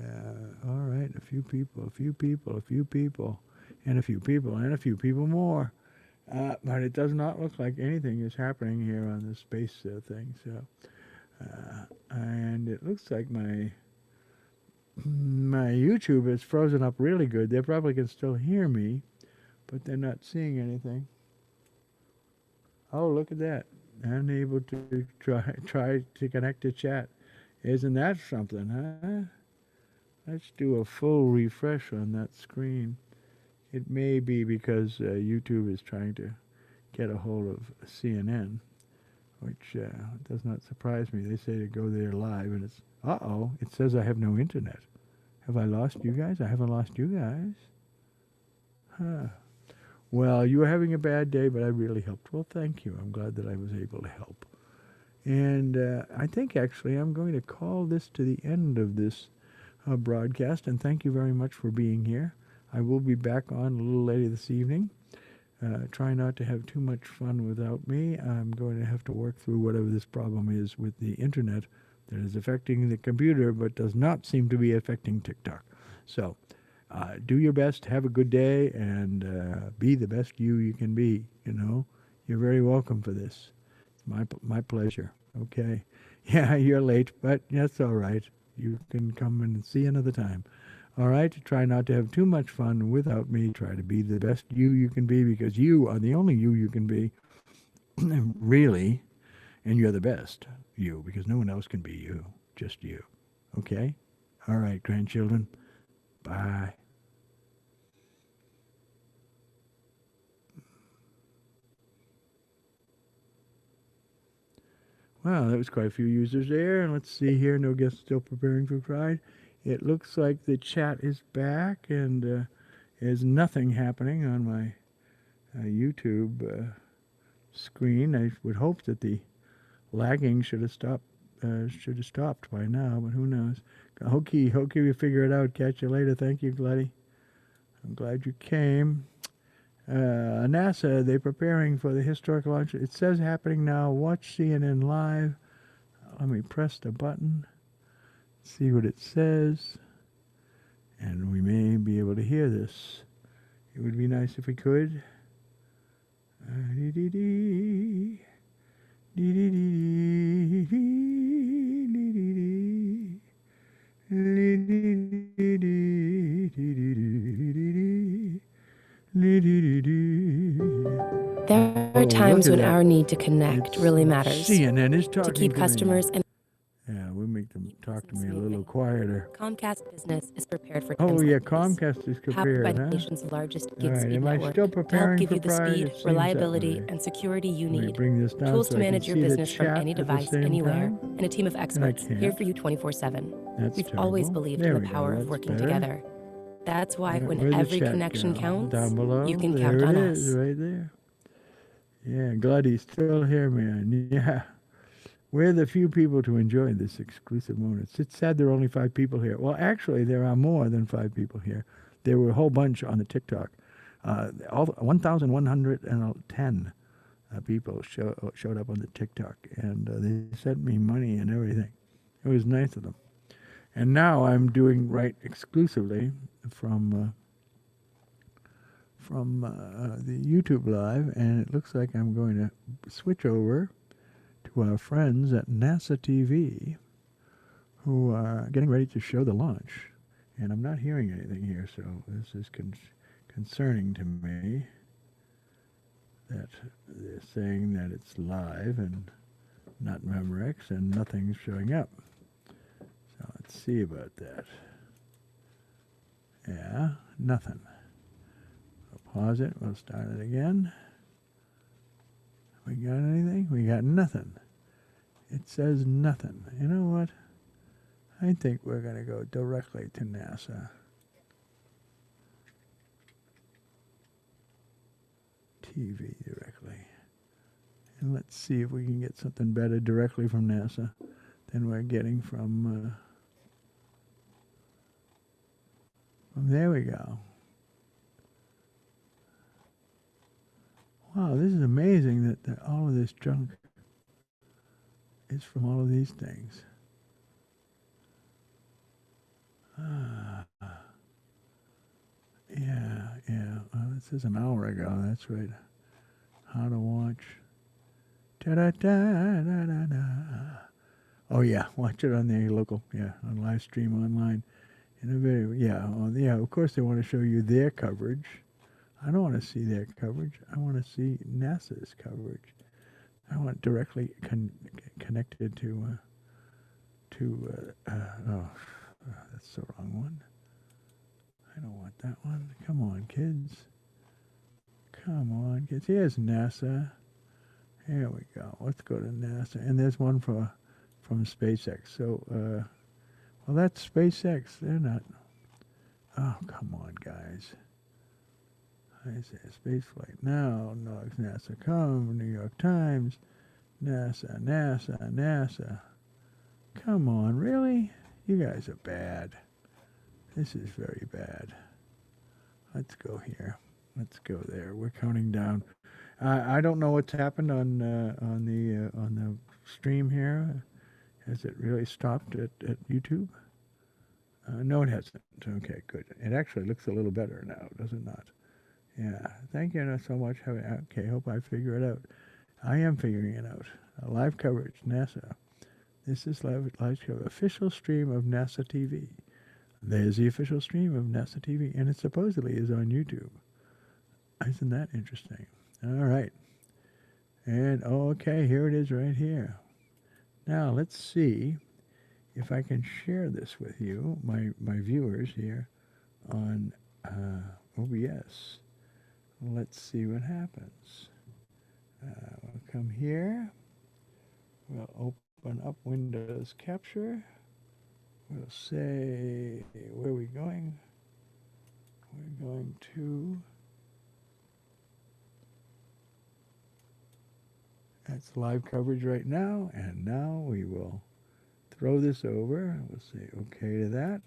Speaker 1: all right, a few people, and a few people more. But it does not look like anything is happening here on the space thing. So, and it looks like my YouTube is frozen up really good. They probably can still hear me, but they're not seeing anything. Oh, look at that. Unable to try to connect to chat. Isn't that something, huh? Let's do a full refresh on that screen. It may be because YouTube is trying to get a hold of CNN, which does not surprise me. They say to go there live, and it's, uh-oh, it says I have no internet. Have I lost you guys? I haven't lost you guys. Huh. Well, you were having a bad day, but I really helped. Well, thank you. I'm glad that I was able to help. And I think, actually, I'm going to call this to the end of this broadcast, and thank you very much for being here. I will be back on a little later this evening. Try not to have too much fun without me. I'm going to have to work through whatever this problem is with the internet that is affecting the computer, but does not seem to be affecting TikTok. So, do your best, have a good day, and be the best you can be, you know. You're very welcome for this. It's my pleasure, okay? Yeah, you're late, but that's all right. You can come and see another time. All right? Try not to have too much fun without me. Try to be the best you can be, because you are the only you can be, really, and you're the best you, because no one else can be you, just you. Okay? All right, grandchildren. Bye. Wow, that was quite a few users there. And let's see here. No guests still preparing for Pride. It looks like the chat is back, and there's nothing happening on my YouTube screen. I would hope that the lagging should have stopped by now, but who knows? Hokey, we figure it out. Catch you later. Thank you, Gladdy. I'm glad you came. NASA, they're preparing for the historical launch. It says happening now. Watch CNN live. Let me press the button. See what it says. And we may be able to hear this. It would be nice if we could.
Speaker 2: There are times when our need to connect really matters.
Speaker 1: CNN is talking
Speaker 2: to keep customers and
Speaker 1: yeah, we'll make them talk to me a little quieter.
Speaker 2: Comcast Business is prepared for
Speaker 1: Oh
Speaker 2: times
Speaker 1: yeah,
Speaker 2: like this.
Speaker 1: Comcast is prepared,
Speaker 2: Powered by
Speaker 1: huh?
Speaker 2: the nation's largest
Speaker 1: All
Speaker 2: gig
Speaker 1: right,
Speaker 2: speed
Speaker 1: am I
Speaker 2: network
Speaker 1: still
Speaker 2: to help
Speaker 1: preparing
Speaker 2: give
Speaker 1: for
Speaker 2: you the
Speaker 1: Pride?
Speaker 2: speed,
Speaker 1: It seems
Speaker 2: reliability,
Speaker 1: that way.
Speaker 2: and security you
Speaker 1: Let me
Speaker 2: need.
Speaker 1: bring this down
Speaker 2: Tools
Speaker 1: so
Speaker 2: to
Speaker 1: I can
Speaker 2: manage your
Speaker 1: see the
Speaker 2: business from
Speaker 1: chat
Speaker 2: any
Speaker 1: at the
Speaker 2: device,
Speaker 1: same
Speaker 2: anywhere,
Speaker 1: time.
Speaker 2: and a team of experts
Speaker 1: can't.
Speaker 2: here for you 24/7.
Speaker 1: That's
Speaker 2: We've
Speaker 1: terrible.
Speaker 2: always believed
Speaker 1: There
Speaker 2: in
Speaker 1: we
Speaker 2: the
Speaker 1: go,
Speaker 2: power of
Speaker 1: that's
Speaker 2: working
Speaker 1: better.
Speaker 2: together. That's why
Speaker 1: Where'd
Speaker 2: when
Speaker 1: the
Speaker 2: every
Speaker 1: chat
Speaker 2: connection
Speaker 1: go?
Speaker 2: counts,
Speaker 1: Down below.
Speaker 2: you can
Speaker 1: There
Speaker 2: count on
Speaker 1: it is,
Speaker 2: us.
Speaker 1: right there. Yeah, glad he's still here, man. Yeah. We're the few people to enjoy this exclusive moment. It's sad there are only 5 people here. Well, actually, there are more than 5 people here. There were a whole bunch on the TikTok. 1,110 people showed up on the TikTok, and they sent me money and everything. It was nice of them. And now I'm doing right exclusively from the YouTube Live, and it looks like I'm going to switch over to our friends at NASA TV, who are getting ready to show the launch. And I'm not hearing anything here, so this is concerning to me that they're saying that it's live and not Memorex, and nothing's showing up. So let's see about that. Yeah, nothing. We'll pause it. We'll start it again. We got anything? We got nothing. It says nothing. You know what? I think we're going to go directly to NASA. TV directly. And let's see if we can get something better directly from NASA than we're getting from there we go. Wow, this is amazing that all of this junk is from all of these things. Yeah. This is an hour ago. That's right. How to watch. Da-da-da-da-da-da. Oh, yeah. Watch it on the local, on live stream online. In a video. Of course they want to show you their coverage. I don't want to see their coverage. I want to see NASA's coverage. I want directly connected to that's the wrong one. I don't want that one. Come on, kids. Come on, kids. Here's NASA. Here we go. Let's go to NASA. And there's one from SpaceX. So, well, that's SpaceX. They're not. Oh, come on, guys. I say spaceflight. No, it's NASA. Come, New York Times. NASA. Come on, really? You guys are bad. This is very bad. Let's go here. Let's go there. We're counting down. I don't know what's happened on the stream here. Has it really stopped at YouTube? No, it hasn't. Okay, good. It actually looks a little better now, does it not? Yeah. Thank you so much. Okay, hope I figure it out. I am figuring it out. Live coverage, NASA. This is live coverage. Official stream of NASA TV. There's the official stream of NASA TV, and it supposedly is on YouTube. Isn't that interesting? All right. And, okay, here it is right here. Now, let's see if I can share this with you, my viewers here on OBS. Let's see what happens. We'll come here. We'll open up Windows Capture. We'll say, where are we going? We're going to, that's live coverage right now, and now we will throw this over. We'll say okay to that.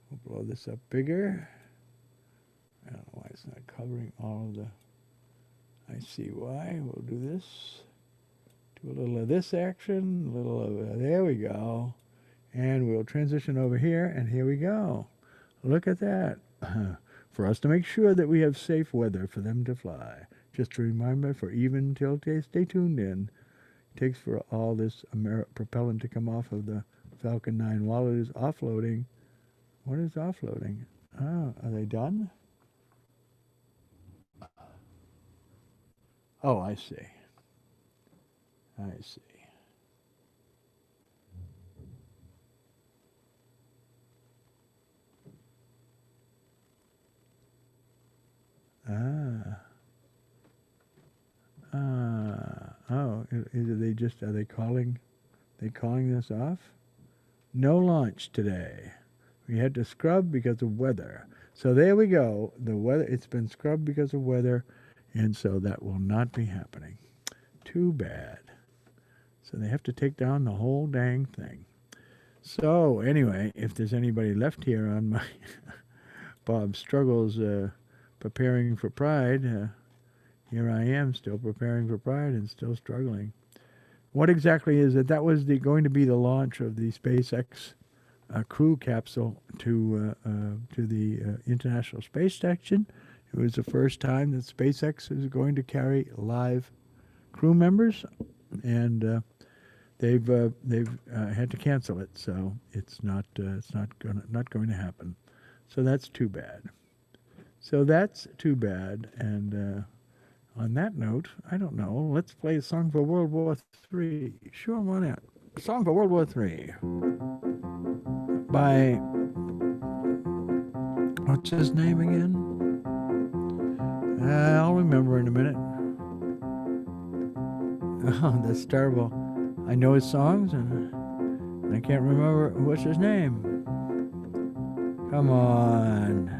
Speaker 1: We'll blow this up bigger. I don't know why it's not covering all of the, I see why. We'll do this. Do a little of this action, a little of, there we go. And we'll transition over here, and here we go. Look at that. For us to make sure that we have safe weather for them to fly. Just a reminder for even till stay tuned in. It takes for all this propellant to come off of the Falcon 9 while it is offloading. What is offloading? Oh, are they done? Oh, I see. I see. Are they calling this off? No launch today. We had to scrub because of weather. So there we go. The weather, it's been scrubbed because of weather, and so that will not be happening. Too bad. So they have to take down the whole dang thing. So anyway, if there's anybody left here on my Bob Struggles preparing for Pride, here I am still preparing for Pride and still struggling. What exactly is it? That was going to be the launch of the SpaceX crew capsule to the International Space Station. It was the first time that SpaceX is going to carry live crew members, and they've had to cancel it, so it's not going to happen. So that's too bad. And on that note, I don't know. Let's play a song for World War III. Sure, why not? A song for World War III by, what's his name again? I'll remember in a minute. Oh, that's terrible. I know his songs, and I can't remember what's his name. Come on.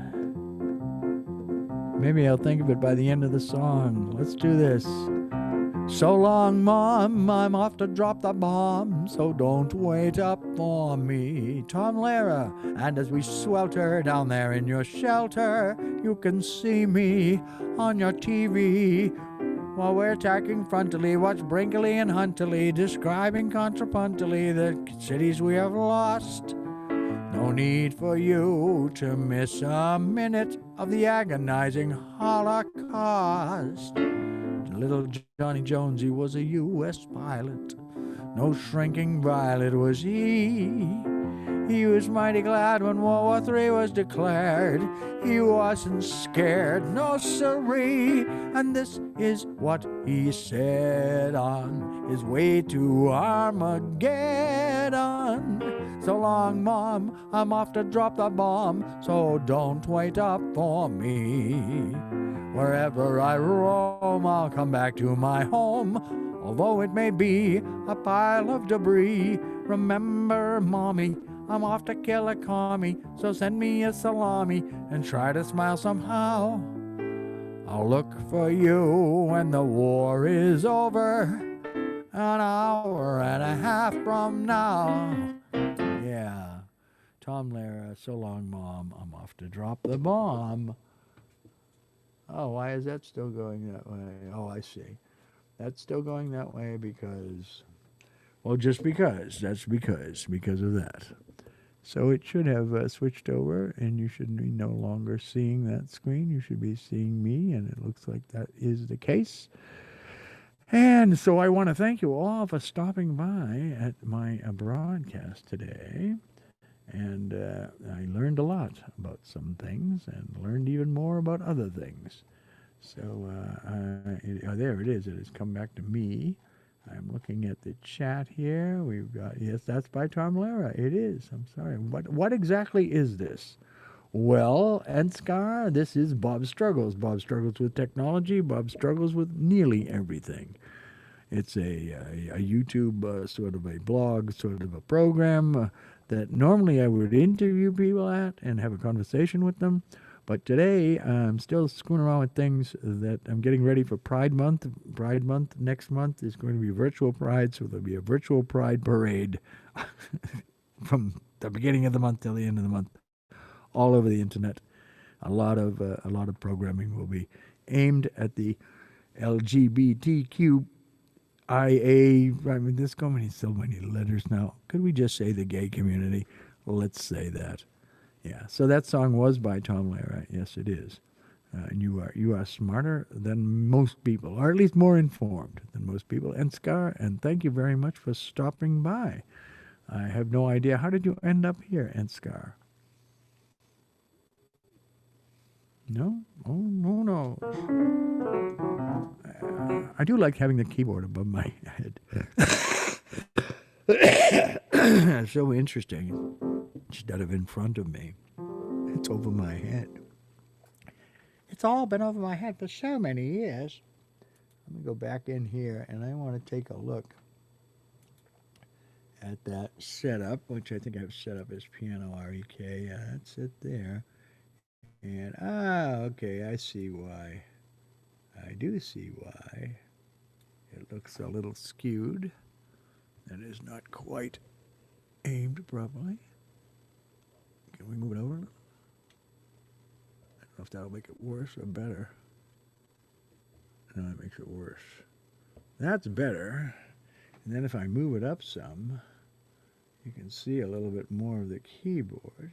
Speaker 1: Maybe I'll think of it by the end of the song. Let's do this. So long, Mom, I'm off to drop the bomb, so don't wait up for me. Tom Lehrer, and as we swelter down there in your shelter, you can see me on your TV. While we're tacking frontally, watch Brinkley and Huntley describing contrapuntally the cities we have lost. No need for you to miss a minute of the agonizing Holocaust. Little Johnny Jones, he was a U.S. pilot. No shrinking violet was he. He was mighty glad when World War III was declared. He wasn't scared, no siree. And this is what he said on his way to Armageddon. So long, Mom, I'm off to drop the bomb, so don't wait up for me. Wherever I roam, I'll come back to my home, although it may be a pile of debris. Remember, Mommy, I'm off to kill a commie, so send me a salami and try to smile somehow. I'll look for you when the war is over, an hour and a half from now. Yeah, Tom Lehrer, so long, Mom, I'm off to drop the bomb. Oh, why is that still going that way? Oh, I see. That's still going that way because, well, just because. That's because of that. So it should have switched over, and you should be no longer seeing that screen. You should be seeing me, and it looks like that is the case. And so I want to thank you all for stopping by at my broadcast today. And I learned a lot about some things and learned even more about other things. So there it is. It has come back to me. I'm looking at the chat here. We've got, yes, that's by Tom Lehrer. It is. I'm sorry. What exactly is this? Well, Enscar, this is Bob Struggles. Bob struggles with technology. Bob struggles with nearly everything. It's a YouTube sort of a blog, sort of a program that normally I would interview people at and have a conversation with them. But today I'm still screwing around with things that I'm getting ready for Pride Month. Pride Month next month is going to be virtual Pride, so there'll be a virtual Pride parade from the beginning of the month till the end of the month, all over the internet. A lot of programming will be aimed at the LGBTQ. I mean, there's so many letters now. Could we just say the gay community? Well, let's say that. Yeah. So that song was by Tom Lehrer. Yes, it is. And you are smarter than most people, or at least more informed than most people. And Scar, and thank you very much for stopping by. I have no idea. How did you end up here, Enscar? No? Oh, no. I do like having the keyboard above my head. It's so interesting. Instead of in front of me, it's over my head. It's all been over my head for so many years. Let me go back in here, and I want to take a look at that setup, which I think I've set up as piano REK. Yeah, that's it there. And, okay, I see why. I do see why. It looks a little skewed. That is not quite aimed properly. Can we move it over? I don't know if that'll make it worse or better. No, it makes it worse. That's better. And then if I move it up some, you can see a little bit more of the keyboard.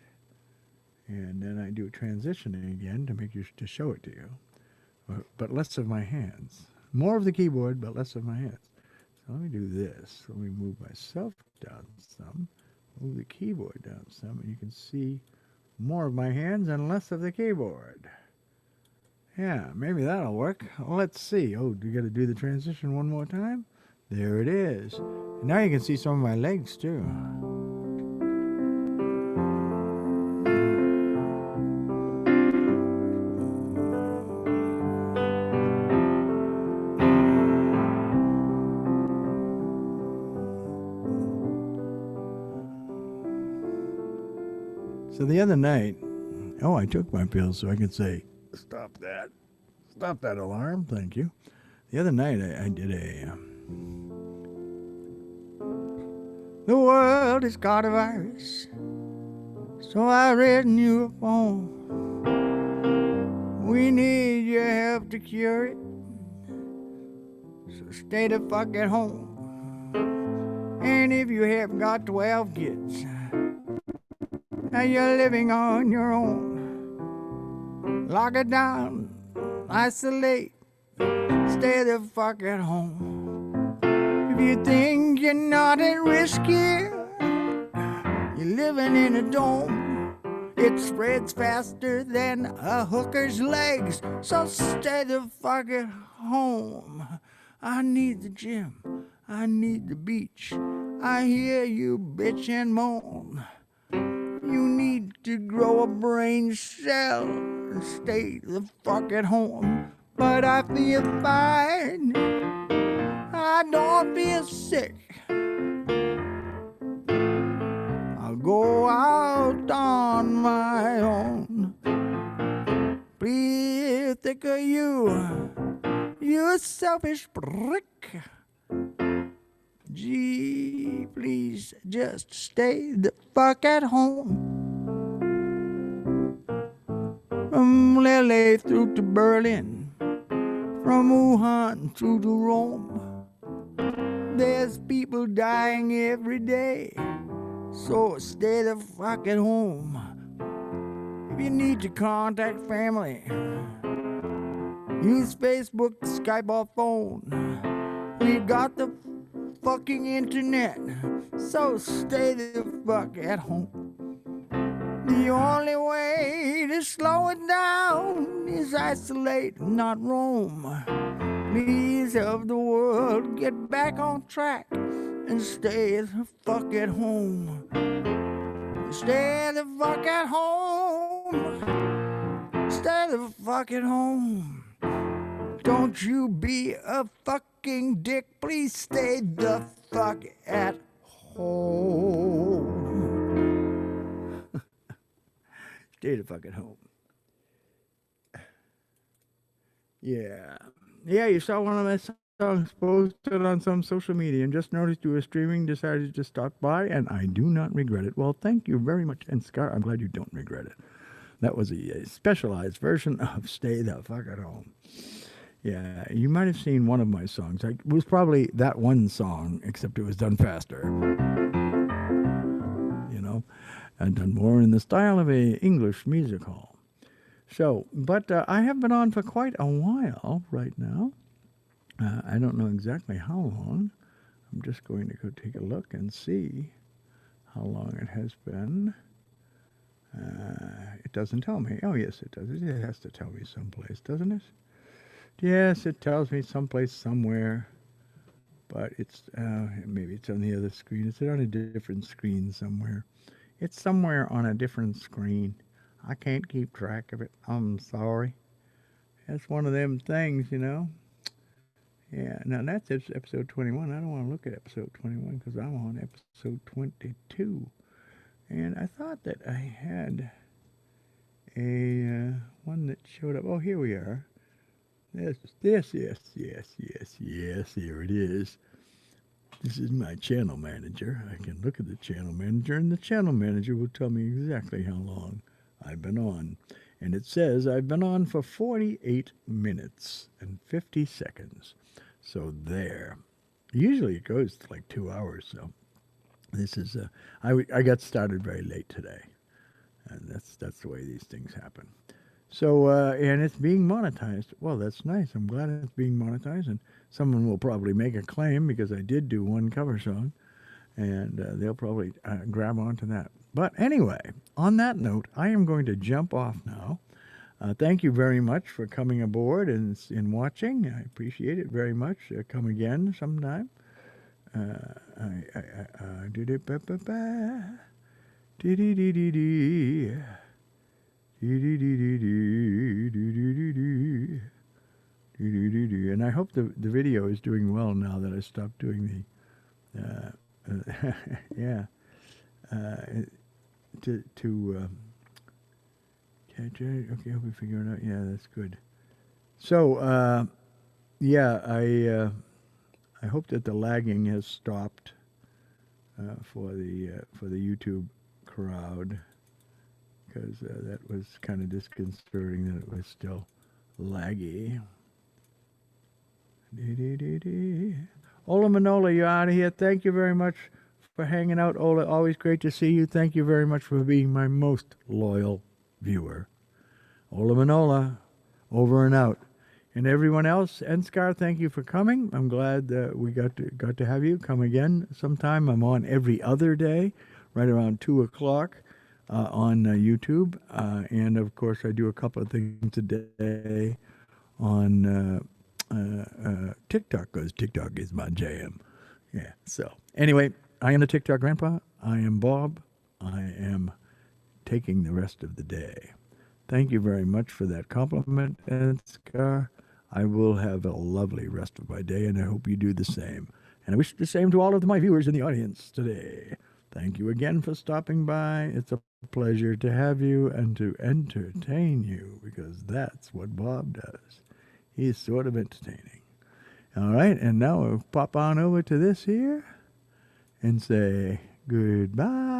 Speaker 1: And then I do transitioning again to show it to you. But less of my hands. More of the keyboard, but less of my hands. So let me do this. Let me move myself down some. Move the keyboard down some, and you can see more of my hands and less of the keyboard. Yeah, maybe that'll work. Let's see. Oh, you got to do the transition one more time? There it is. And now you can see some of my legs, too. So the other night, I took my pills so I could say, stop that alarm, thank you. The other night I did the world has got a virus, so I written you a poem. We need your help to cure it, so stay the fuck at home. And if you haven't got 12 kids, now you're living on your own. Lock it down, isolate, stay the fuck at home. If you think you're not at risk here, you're living in a dome. It spreads faster than a hooker's legs, so stay the fuck at home. I need the gym, I need the beach, I hear you bitch and moan. You need to grow a brain cell and stay the fuck at home. But I feel fine, I don't feel sick. I'll go out on my own. Please think of you selfish prick. Gee, please just stay the fuck at home. From LA through to Berlin, from Wuhan through to Rome, there's people dying every day, so stay the fuck at home. If you need to contact family, use Facebook, Skype, or phone. We've got the fucking internet, so stay the fuck at home. The only way to slow it down is isolate, not roam. Please help the world get back on track and stay the fuck at home. Stay the fuck at home. Stay the fuck at home. Don't you be a fucking dick. Please stay the fuck at home. Stay the fuck at home. Yeah, you saw one of my songs posted on some social media and just noticed you were streaming, decided to stop by, and I do not regret it. Well, thank you very much. And Scar, I'm glad you don't regret it. That was a specialized version of Stay the Fuck at Home. Yeah, you might have seen one of my songs. It was probably that one song, except it was done faster. You know, and done more in the style of a English music hall. So, but I have been on for quite a while right now. I don't know exactly how long. I'm just going to go take a look and see how long it has been. It doesn't tell me. Oh, yes, it does. It has to tell me someplace, doesn't it? Yes, it tells me someplace somewhere. But it's, maybe it's on the other screen. It's on a different screen somewhere. It's somewhere on a different screen. I can't keep track of it. I'm sorry. That's one of them things, you know. Yeah, now that's episode 21. I don't want to look at episode 21 because I'm on episode 22. And I thought that I had a one that showed up. Oh, here we are. Yes, here it is. This is my channel manager. I can look at the channel manager, and the channel manager will tell me exactly how long I've been on. And it says I've been on for 48 minutes and 50 seconds. So there. Usually it goes to like 2 hours. So this is, I got started very late today. And that's the way these things happen. So, and it's being monetized. Well, that's nice. I'm glad it's being monetized. And someone will probably make a claim because I did do one cover song. And they'll probably grab onto that. But anyway, on that note, I am going to jump off now. Thank you very much for coming aboard and watching. I appreciate it very much. Come again sometime. And I hope the video is doing well now that I stopped doing the yeah. Okay, hope we figure it out. Yeah, that's good. So, yeah, I hope that the lagging has stopped for the YouTube crowd, because that was kind of disconcerting that it was still laggy. Ola Manola, you're out of here. Thank you very much for hanging out, Ola. Always great to see you. Thank you very much for being my most loyal viewer. Ola Manola, over and out. And everyone else, Enskar, thank you for coming. I'm glad that we got to have you come again sometime. I'm on every other day, right around 2 o'clock on YouTube. And, of course, I do a couple of things a day on TikTok, because TikTok is my jam. Yeah, so anyway, I am the TikTok Grandpa. I am Bob. I am taking the rest of the day. Thank you very much for that compliment, Edgar. I will have a lovely rest of my day, and I hope you do the same. And I wish the same to all of my viewers in the audience today. Thank you again for stopping by. It's a pleasure to have you and to entertain you, because that's what Bob does. He's sort of entertaining. All right, and now we'll pop on over to this here and say goodbye.